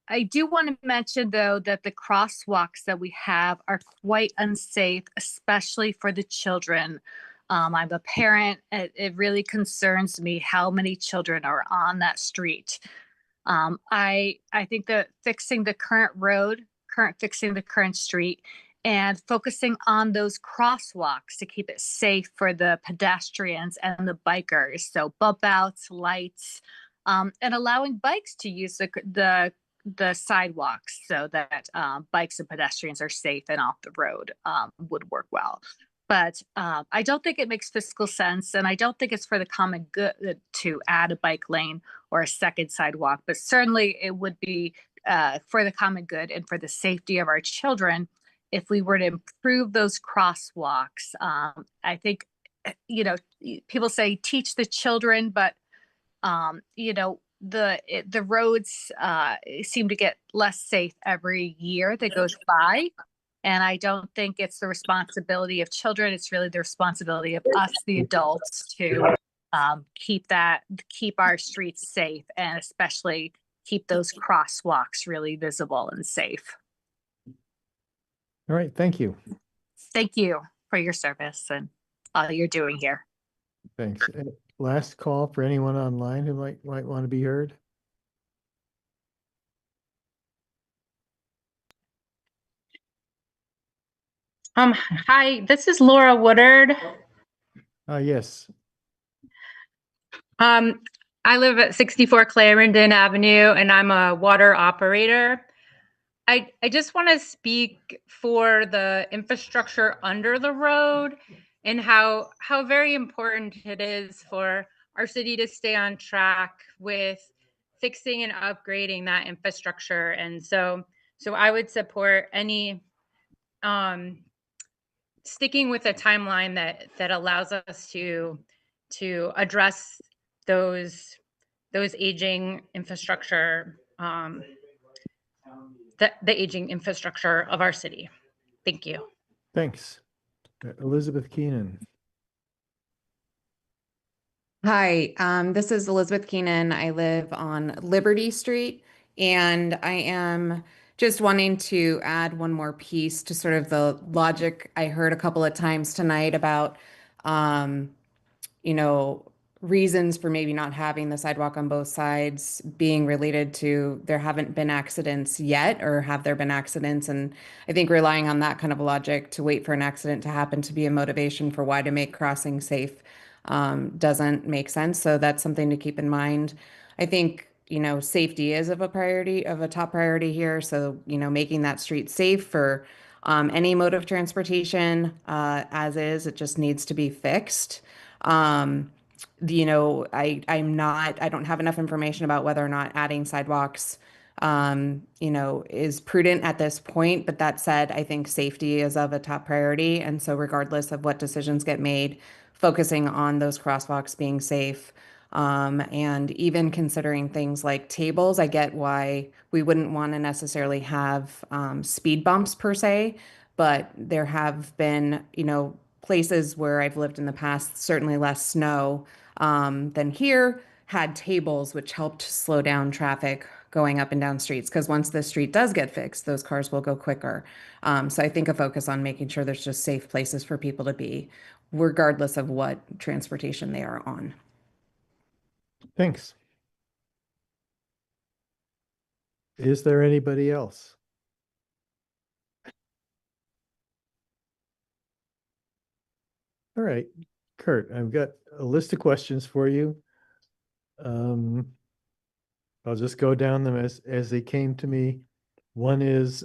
I do want to mention, though, that the crosswalks that we have are quite unsafe, especially for the children. I'm a parent. It really concerns me how many children are on that street. I think that fixing the current street and focusing on those crosswalks to keep it safe for the pedestrians and the bikers. So bump outs, lights, and allowing bikes to use the sidewalks so that bikes and pedestrians are safe and off the road would work well. But I don't think it makes fiscal sense, and I don't think it's for the common good to add a bike lane or a second sidewalk, but certainly it would be for the common good and for the safety of our children if we were to improve those crosswalks. I think, people say teach the children, but the roads seem to get less safe every year that goes by. And I don't think it's the responsibility of children. It's really the responsibility of us, the adults, to keep our streets safe, and especially keep those crosswalks really visible and safe. All right, thank you. Thank you for your service and all you're doing here. Thanks. Last call for anyone online who might want to be heard. Hi, this is Laura Woodard. Yes. I live at 64 Clarendon Avenue, and I'm a water operator. I just want to speak for the infrastructure under the road and how very important it is for our city to stay on track with fixing and upgrading that infrastructure. And so I would support any sticking with a timeline that allows us to address those aging infrastructure, the aging infrastructure of our city. Thank you. Thanks. Elizabeth Keenan. Hi, this is Elizabeth Keenan. I live on Liberty Street, and I am just wanting to add one more piece to sort of the logic I heard a couple of times tonight about, reasons for maybe not having the sidewalk on both sides being related to there haven't been accidents yet, or have there been accidents? And I think relying on that kind of logic to wait for an accident to happen to be a motivation for why to make crossing safe doesn't make sense. So that's something to keep in mind. I think, safety is of a top priority here. So, making that street safe for any mode of transportation as is, it just needs to be fixed. I don't have enough information about whether or not adding sidewalks, is prudent at this point. But that said, I think safety is of a top priority. And so regardless of what decisions get made, focusing on those crosswalks being safe, and even considering things like tables, I get why we wouldn't want to necessarily have speed bumps per se, but there have been, places where I've lived in the past, certainly less snow than here, had tables which helped slow down traffic going up and down streets, because once the street does get fixed, those cars will go quicker. So I think a focus on making sure there's just safe places for people to be, regardless of what transportation they are on. Thanks. Is there anybody else? All right, Kurt, I've got a list of questions for you. I'll just go down them as they came to me. One is,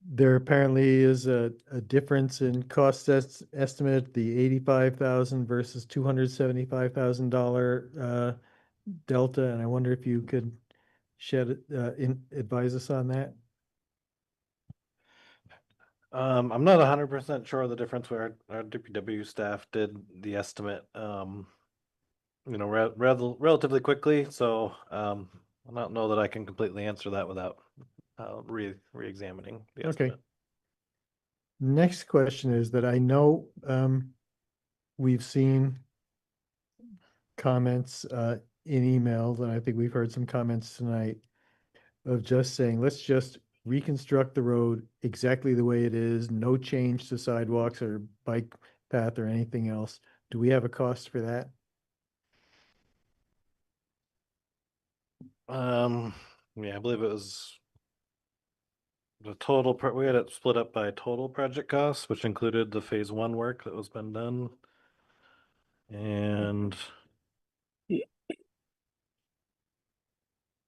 there apparently is a difference in cost estimate, the 85,000 versus $275,000 delta, and I wonder if you could advise us on that. I'm not 100% sure of the difference where our DPW staff did the estimate, relatively quickly. So I don't know that I can completely answer that without re-examining the estimate. Okay. Next question is that I know we've seen comments in emails, and I think we've heard some comments tonight of just saying, let's just reconstruct the road exactly the way it is, no change to sidewalks or bike path or anything else. Do we have a cost for that? Yeah, I believe it was the total, we had it split up by total project costs, which included the phase 1 work that was been done. And it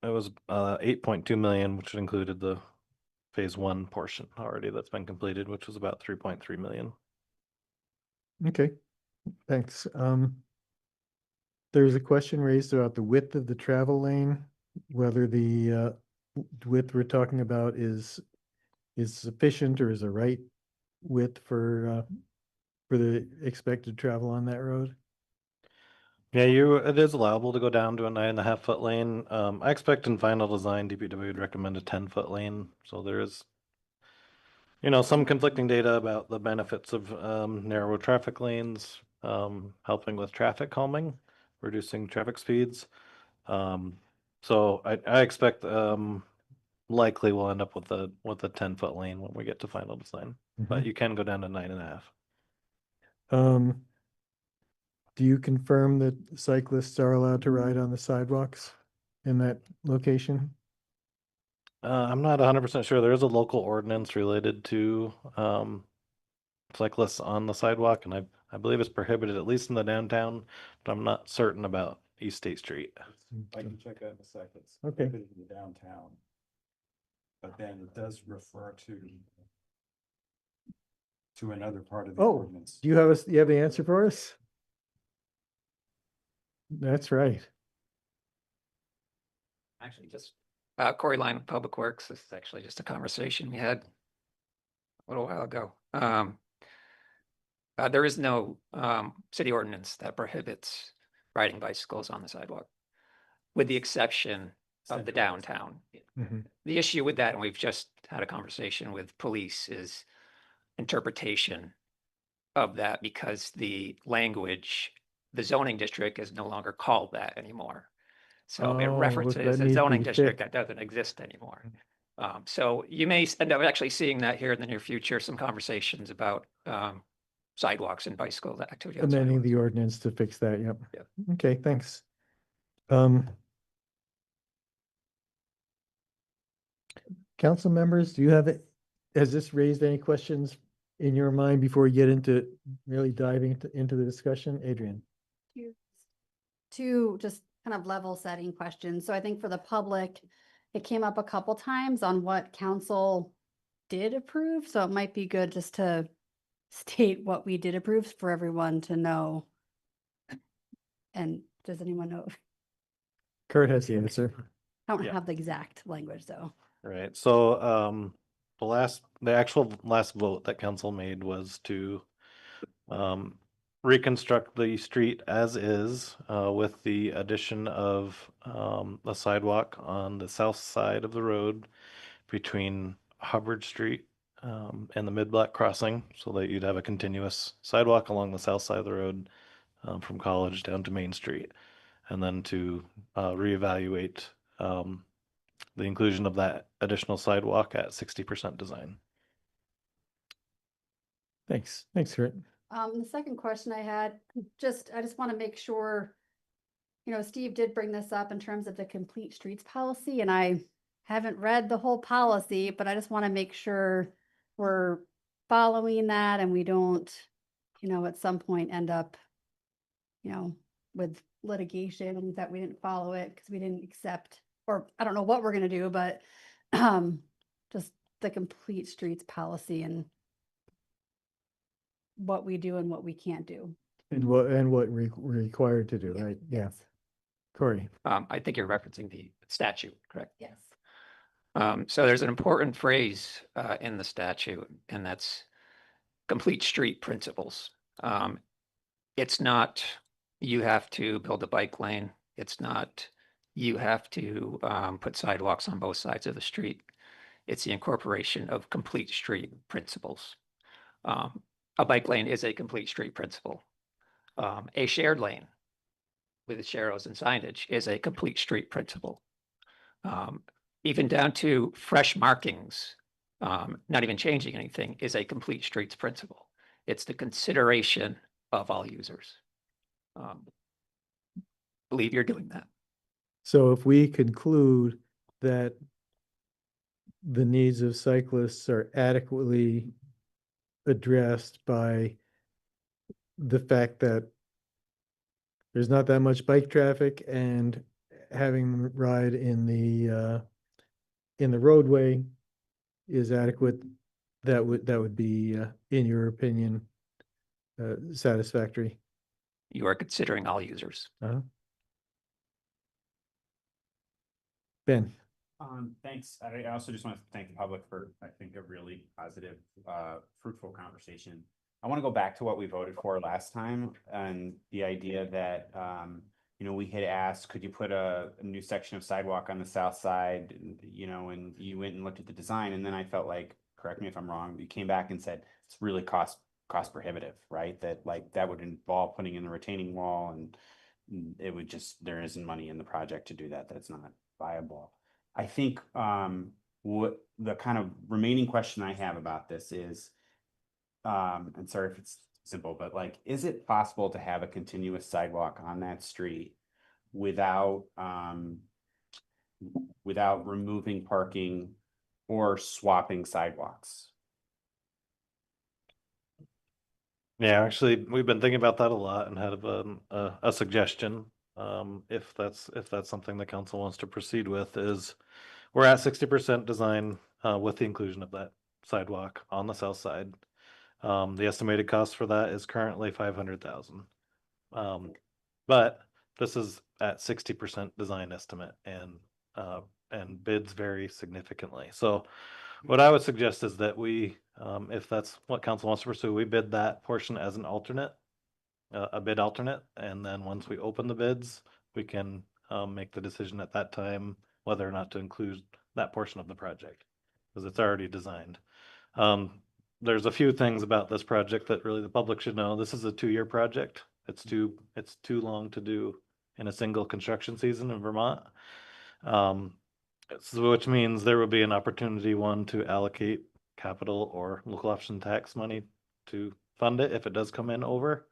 was 8.2 million, which included the phase 1 portion already that's been completed, which was about 3.3 million. Okay, thanks. There's a question raised about the width of the travel lane, whether the width we're talking about is is sufficient or is a right width for the expected travel on that road? Yeah, it is allowable to go down to a 9.5 foot lane. I expect in final design, DPW would recommend a 10 foot lane. So there is, some conflicting data about the benefits of narrow traffic lanes, helping with traffic calming, reducing traffic speeds. So I expect likely we'll end up with a 10 foot lane when we get to final design, but you can go down to 9.5. Do you confirm that cyclists are allowed to ride on the sidewalks in that location? I'm not 100% sure. There is a local ordinance related to cyclists on the sidewalk, and I believe it's prohibited at least in the downtown, but I'm not certain about East State Street. I can check out the cyclists. Okay. In the downtown. But then it does refer to another part of the Oh, ordinance. do you have you have the answer for us? That's right. Actually, just Corey Line with Public Works. This is actually just a conversation we had a little while ago. There is no city ordinance that prohibits riding bicycles on the sidewalk, with the exception of the downtown. The issue with that, and we've just had a conversation with police, is interpretation of that, because the language, the zoning district is no longer called that anymore. So it Oh, references that a needs to zoning be district fixed. that doesn't exist anymore. So you may end up actually seeing that here in the near future, some conversations about sidewalks and bicycle activity on Amending sidewalks. the ordinance to fix that, yep. Yep. Okay, thanks. Council members, do you have it? Has this raised any questions in your mind before we get into really diving into the discussion? Adrian? Two just kind of level setting questions. So I think for the public, it came up a couple times on what council did approve. So it might be good just to state what we did approve for everyone to know. And does anyone know? Kurt has the answer. I don't Yeah. have the exact language though. Right. So the actual last vote that council made was to reconstruct the street as is, with the addition of the sidewalk on the south side of the road between Hubbard Street and the Mid-Block crossing, so that you'd have a continuous sidewalk along the south side of the road from College down to Main Street, and then to reevaluate the inclusion of that additional sidewalk at 60% design. Thanks. Thanks, Kurt. The second question I had, I just want to make sure, Steve did bring this up in terms of the complete streets policy, and I haven't read the whole policy, but I just want to make sure we're following that and we don't, at some point end up, with litigation that we didn't follow it because we didn't accept, or I don't know what we're going to do, but just the complete streets policy and what we do and what we can't do. And what we're required to do, right? Yeah. Corey? I think you're referencing the statute, correct? Yes. So there's an important phrase in the statute, and that's complete street principles. It's not you have to build a bike lane. It's not you have to put sidewalks on both sides of the street. It's the incorporation of complete street principles. A bike lane is a complete street principle. A shared lane with its arrows and signage is a complete street principle. Even down to fresh markings, not even changing anything, is a complete streets principle. It's the consideration of all users. Believe you're doing that. So if we conclude that the needs of cyclists are adequately addressed by the fact that there's not that much bike traffic and having them ride in the roadway is adequate, that would be, in your opinion, satisfactory. You are considering all users. Ben? Thanks. I also just want to thank the public for, I think, a really positive, fruitful conversation. I want to go back to what we voted for last time and the idea that, we had asked, could you put a new section of sidewalk on the south side, and you went and looked at the design, and then I felt like, correct me if I'm wrong, you came back and said it's really cost prohibitive, right? That like that would involve putting in the retaining wall and it would just, there isn't money in the project to do that. That's not viable. I think what the kind of remaining question I have about this is, and sorry if it's simple, but like, is it possible to have a continuous sidewalk on that street without without removing parking or swapping sidewalks? Yeah, actually, we've been thinking about that a lot and had a suggestion. If that's something the council wants to proceed with, is we're at 60% design with the inclusion of that sidewalk on the south side. The estimated cost for that is currently 500,000. But this is at 60% design estimate and bids vary significantly. So what I would suggest is that we, if that's what council wants to pursue, we bid that portion as an alternate, a bid alternate. And then once we open the bids, we can make the decision at that time whether or not to include that portion of the project because it's already designed. There's a few things about this project that really the public should know. This is a 2-year project. It's too long to do in a single construction season in Vermont. Which means there will be an opportunity, one, to allocate capital or local option tax money to fund it if it does come in over.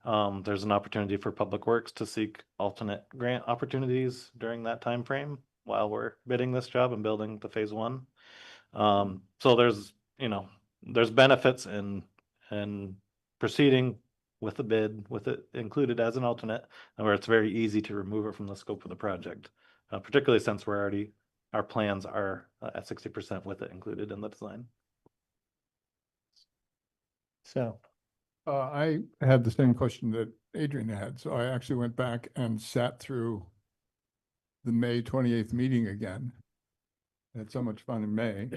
There's an opportunity for Public Works to seek alternate grant opportunities during that time frame while we're bidding this job and building the phase 1. So there's benefits in proceeding with the bid with it included as an alternate, and where it's very easy to remove it from the scope of the project, particularly since our plans are at 60% with it included in the design. So I had the same question that Adrian had, so I actually went back and sat through the May 28th meeting again. I had so much fun in May.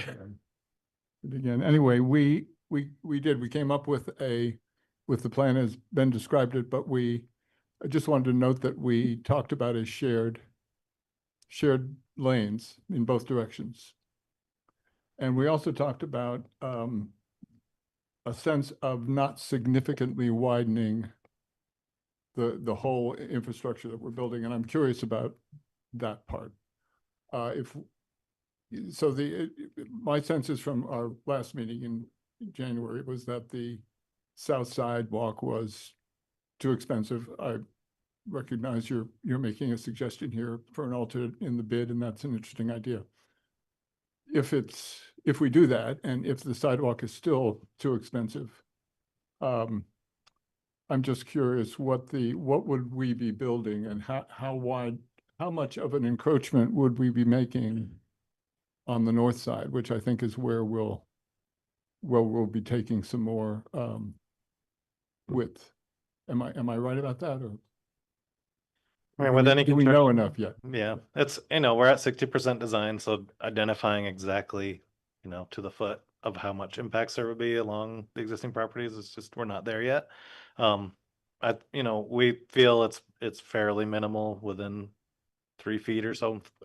Again, anyway, we came up with the plan as Ben described it, but I just wanted to note that we talked about a shared lanes in both directions. And we also talked about a sense of not significantly widening the whole infrastructure that we're building. And I'm curious about that part. My sense is from our last meeting in January was that the south sidewalk was too expensive. I recognize you're making a suggestion here for an alternate in the bid, and that's an interesting idea. If we do that, and if the sidewalk is still too expensive, I'm just curious what would we be building and how much of an encroachment would we be making on the north side, which I think is where we'll be taking some more width. Am I right about that, or? I mean, do we know enough yet? Yeah, it's, we're at 60% design, so identifying exactly, to the foot of how much impacts there would be along the existing properties, it's just, we're not there yet. We feel it's fairly minimal within 3 feet or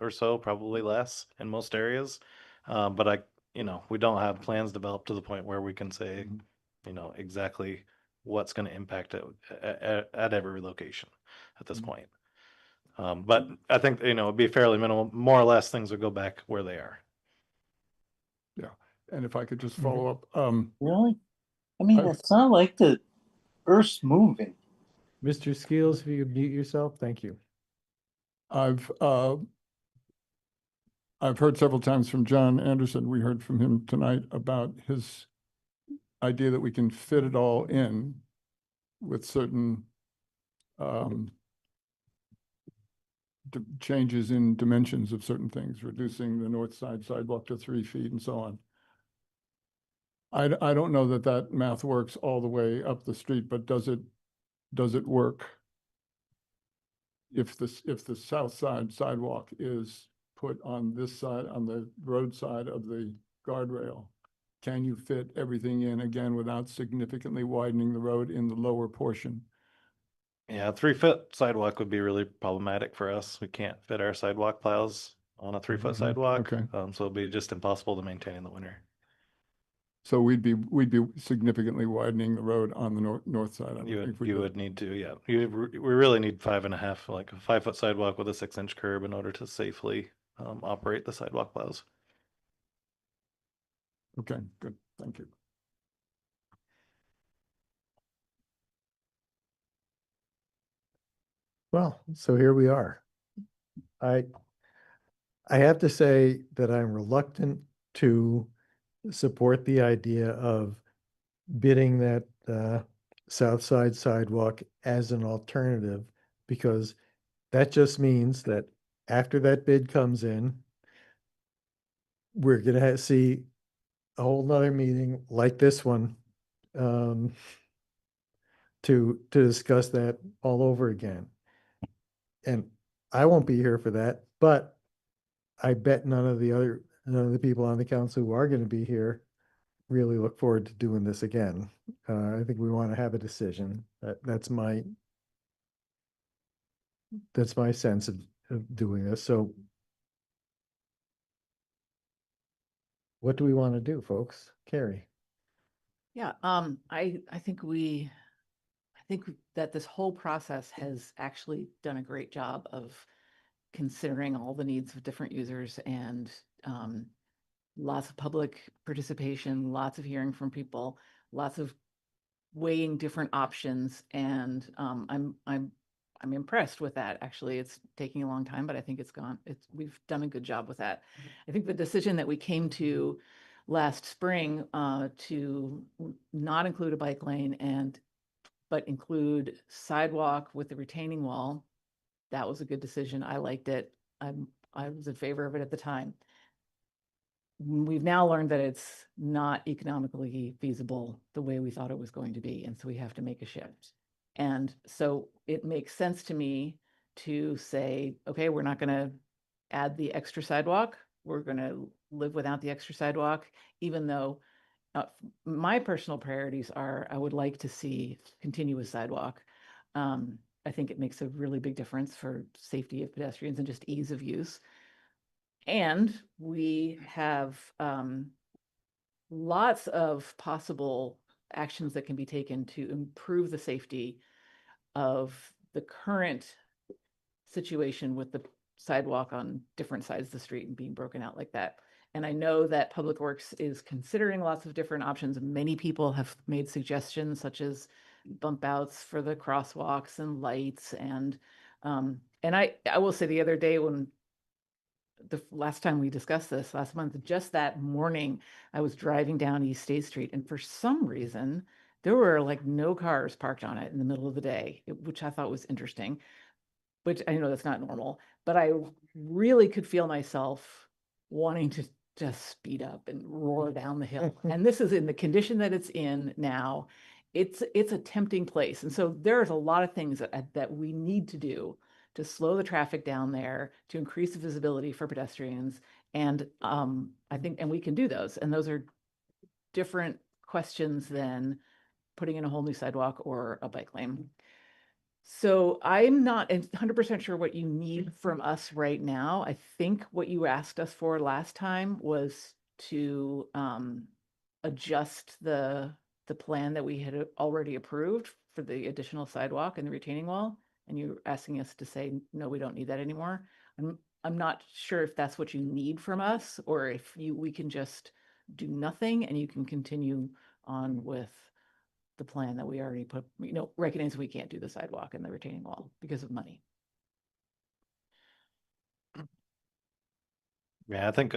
so, probably less in most areas. But we don't have plans developed to the point where we can say, exactly what's going to impact it at every location at this point. But I think, it'd be fairly minimal, more or less things would go back where they are. Yeah, and if I could just follow up. Really? I mean, it's not like the Earth's moving. Mr. Skeels, if you could mute yourself, thank you. I've heard several times from John Anderson, we heard from him tonight about his idea that we can fit it all in with certain changes in dimensions of certain things, reducing the north side sidewalk to 3 feet and so on. I don't know that math works all the way up the street, but does it work if the south side sidewalk is put on this side, on the road side of the guardrail? Can you fit everything in again without significantly widening the road in the lower portion? Yeah, 3 foot sidewalk would be really problematic for us. We can't fit our sidewalk plows on a 3 foot Mhm, sidewalk. okay. So it'd be just impossible to maintain in the winter. So we'd be significantly widening the road on the north side. I You think would, we you did. would need to, yeah. We really need 5.5, like a 5 foot sidewalk with a 6 inch curb in order to safely operate the sidewalk plows. Okay, good. Thank you. Well, so here we are. I have to say that I'm reluctant to support the idea of bidding that south side sidewalk as an alternative, because that just means that after that bid comes in, we're gonna see a whole nother meeting like this one um, to discuss that all over again. And I won't be here for that, but I bet none of the people on the council who are going to be here really look forward to doing this again. I think we want to have a decision. That's my sense of doing this. So what do we want to do, folks? Carrie? Yeah, I think that this whole process has actually done a great job of considering all the needs of different users and lots of public participation, lots of hearing from people, lots of weighing different options, and I'm impressed with that. Actually, it's taking a long time, but I think we've done a good job with that. I think the decision that we came to last spring to not include a bike lane but include sidewalk with the retaining wall, that was a good decision. I liked it. I was in favor of it at the time. We've now learned that it's not economically feasible the way we thought it was going to be, and so we have to make a shift. And so it makes sense to me to say, okay, we're not going to add the extra sidewalk. We're going to live without the extra sidewalk, even though my personal priorities are I would like to see continuous sidewalk. I think it makes a really big difference for safety of pedestrians and just ease of use. And we have lots of possible actions that can be taken to improve the safety of the current situation with the sidewalk on different sides of the street and being broken out like that. And I know that Public Works is considering lots of different options. Many people have made suggestions such as bump outs for the crosswalks and lights. And I will say the other day when the last time we discussed this last month, just that morning, I was driving down East State Street, and for some reason, there were like no cars parked on it in the middle of the day, which I thought was interesting, which I know that's not normal, but I really could feel myself wanting to just speed up and roar down the hill. And this is in the condition that it's in now. It's a tempting place. And so there's a lot of things that we need to do to slow the traffic down there, to increase the visibility for pedestrians. And I think, and we can do those. And those are different questions than putting in a whole new sidewalk or a bike lane. So I'm not 100% sure what you need from us right now. I think what you asked us for last time was to adjust the plan that we had already approved for the additional sidewalk and the retaining wall. And you're asking us to say, no, we don't need that anymore. I'm not sure if that's what you need from us, or if we can just do nothing and you can continue on with the plan that we already put, recognize we can't do the sidewalk and the retaining wall because of money. Yeah, I think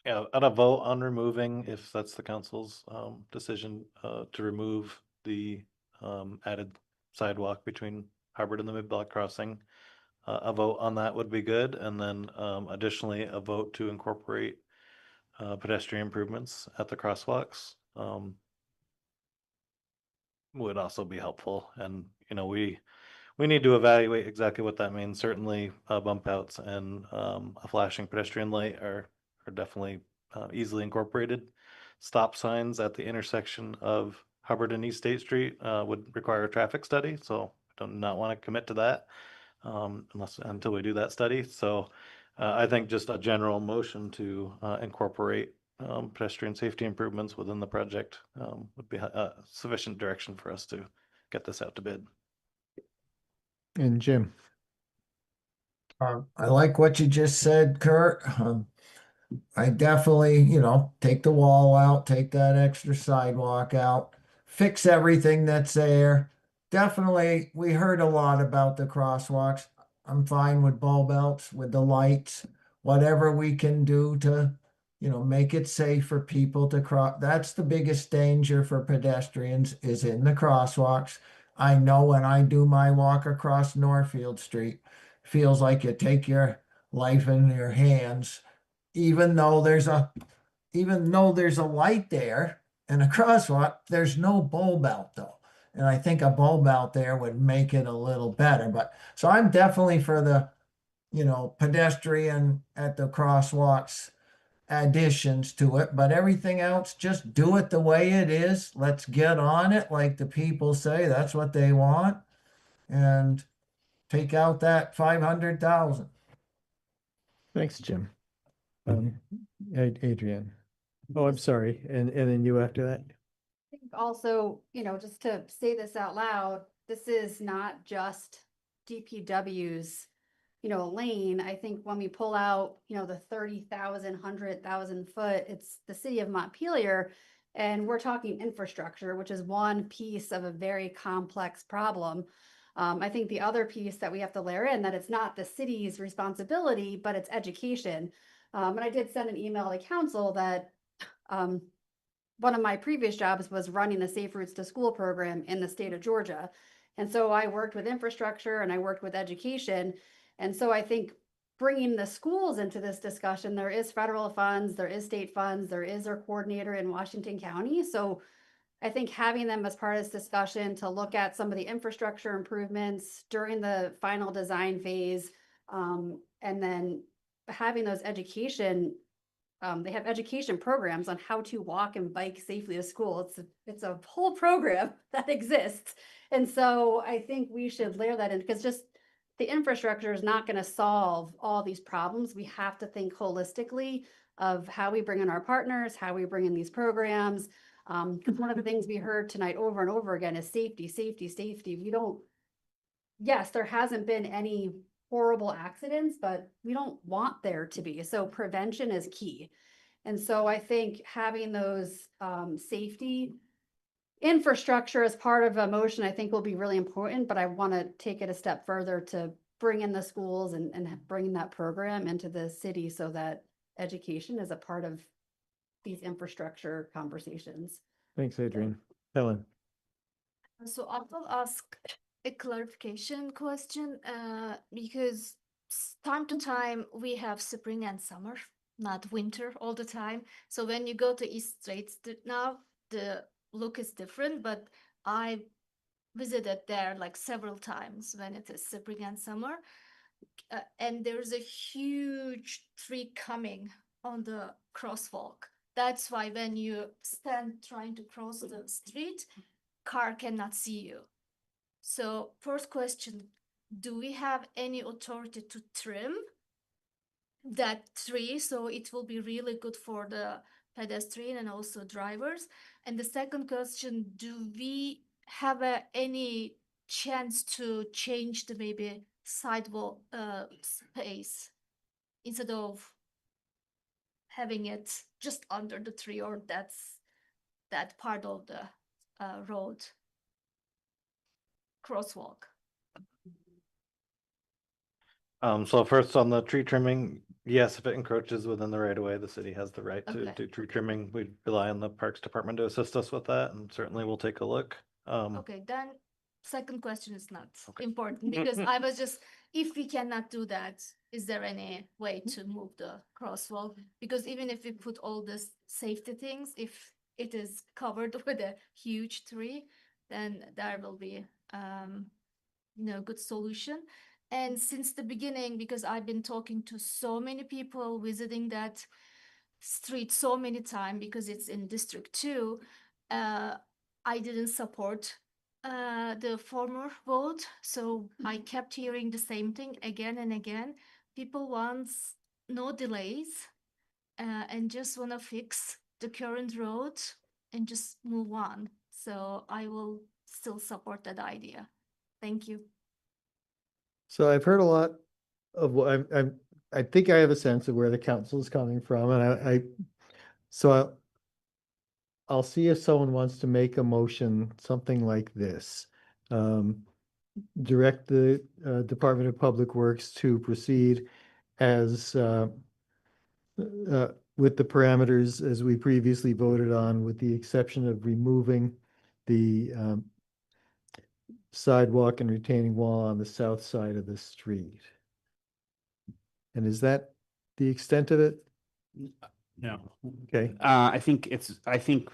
yeah, at a vote on removing, if that's the council's decision to remove the added sidewalk between Hubbard and the mid-block crossing, a vote on that would be good. And then additionally, a vote to incorporate pedestrian improvements at the crosswalks would also be helpful. And we we need to evaluate exactly what that means. Certainly, bump outs and a flashing pedestrian light are definitely easily incorporated. Stop signs at the intersection of Hubbard and East State Street would require a traffic study, so I do not want to commit to that until we do that study. So I think just a general motion to incorporate pedestrian safety improvements within the project would be sufficient direction for us to get this out to bid. And Jim. I like what you just said, Kurt. I definitely, take the wall out, take that extra sidewalk out, fix everything that's there. Definitely, we heard a lot about the crosswalks. I'm fine with bulb outs, with the lights, whatever we can do to, make it safe for people to cross. That's the biggest danger for pedestrians is in the crosswalks. I know when I do my walk across Northfield Street, feels like you take your life in your hands, even though there's a light there and a crosswalk, there's no bulb out though. And I think a bulb out there would make it a little better. But so I'm definitely for the, pedestrian at the crosswalks additions to it, but everything else, just do it the way it is. Let's get on it like the people say that's what they want. And take out that 500,000. Thanks, Jim. Adrian. Oh, I'm sorry. And then you after that? I think also, just to say this out loud, this is not just DPW's, lane. I think when we pull out, the 30,000, 100,000 foot, it's the city of Montpelier, and we're talking infrastructure, which is one piece of a very complex problem. I think the other piece that we have to layer in that it's not the city's responsibility, but it's education. And I did send an email to council that one of my previous jobs was running the Safe Routes to School program in the state of Georgia. And so I worked with infrastructure and I worked with education. And so I think bringing the schools into this discussion, there is federal funds, there is state funds, there is our coordinator in Washington County. So I think having them as part of this discussion to look at some of the infrastructure improvements during the final design phase, and then having those education, they have education programs on how to walk and bike safely to school. It's a whole program that exists. And so I think we should layer that in because just the infrastructure is not going to solve all these problems. We have to think holistically of how we bring in our partners, how we bring in these programs. Because one of the things we heard tonight over and over again is safety, safety, safety. Yes, there hasn't been any horrible accidents, but we don't want there to be. So prevention is key. And so I think having those safety infrastructure as part of a motion, I think will be really important, but I want to take it a step further to bring in the schools and bring that program into the city so that education is a part of these infrastructure conversations. Thanks, Adrian. Helen. So I will ask a clarification question because time to time we have spring and summer, not winter all the time. So when you go to East Street now, the look is different, but I visited there like several times when it is spring and summer. And there's a huge tree coming on the crosswalk. That's why when you stand trying to cross the street, car cannot see you. So first question, do we have any authority to trim that tree so it will be really good for the pedestrian and also drivers? And the second question, do we have any chance to change the maybe sidewalk space instead of having it just under the tree, or that part of the road crosswalk? So first on the tree trimming, yes, if it encroaches within the right of way, the city has the right to Okay. do tree trimming. We rely on the Parks Department to assist us with that, and certainly we'll take a look. Okay, then second question is not important because I was just, if we cannot do that, is there any way to move the crosswalk? Because even if we put all this safety things, if it is covered with a huge tree, then there will be good solution. And since the beginning, because I've been talking to so many people visiting that street so many times because it's in District 2, I didn't support the former vote. So I kept hearing the same thing again and again. People want no delays and just want to fix the current road and just move on. So I will still support that idea. Thank you. So I've heard a lot of what I think I have a sense of where the council is coming from, and I'll see if someone wants to make a motion, something like this. Direct the Department of Public Works to proceed as with the parameters as we previously voted on, with the exception of removing the sidewalk and retaining wall on the south side of the street. And is that the extent of it? No. Okay. I think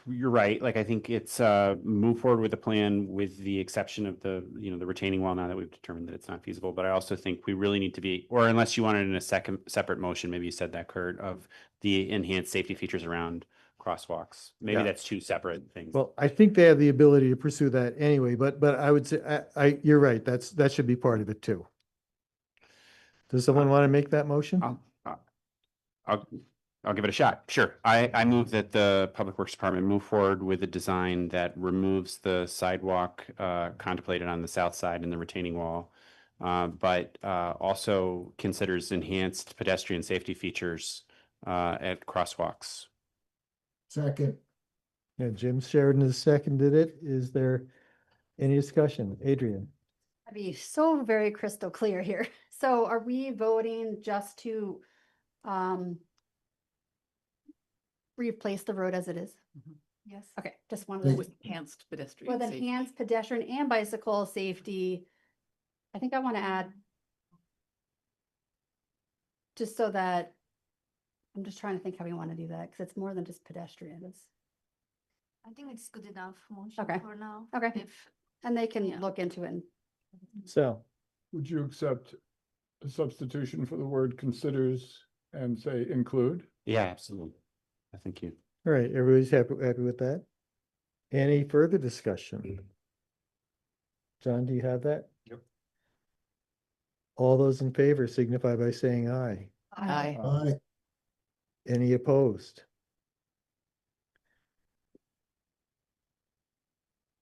you're right. Like, I think it's move forward with the plan with the exception of the retaining wall now that we've determined that it's not feasible. But I also think we really need to be, or unless you wanted in a separate motion, maybe you said that, Kurt, of the enhanced safety features around crosswalks. Maybe Yeah. that's two separate things. Well, I think they have the ability to pursue that anyway, but I would say, you're right, that should be part of it too. Does someone want to make that motion? I'll give it a shot. Sure. I move that the Public Works Department move forward with a design that removes the sidewalk contemplated on the south side and the retaining wall, but also considers enhanced pedestrian safety features at crosswalks. Second. Yeah, Jim Sheridan has seconded it. Is there any discussion? Adrian? I'd be so very crystal clear here. So are we voting just to replace the road as it is? Yes. Okay, just one They- of With enhanced pedestrian with safety. enhanced pedestrian and bicycle safety. I think I want to add, just so that, I'm just trying to think how we want to do that, because it's more than just pedestrians. I think it's good enough motion Okay. for now. Okay, If and they can Yeah. look into it. So, Would you accept a substitution for the word considers and say include? Yeah, absolutely. Thank you. all right, everybody's happy with that? Any further discussion? John, do you have that? Yep. All those in favor signify by saying aye. Aye. Aye. Any opposed?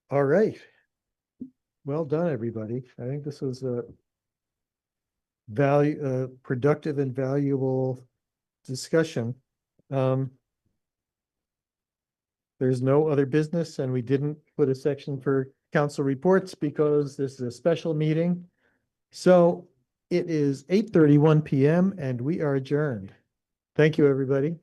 All right. Well done, everybody. I think this was a productive and valuable discussion. There's no other business, and we didn't put a section for council reports because this is a special meeting. So it is 8:31 PM and we are adjourned. Thank you, everybody.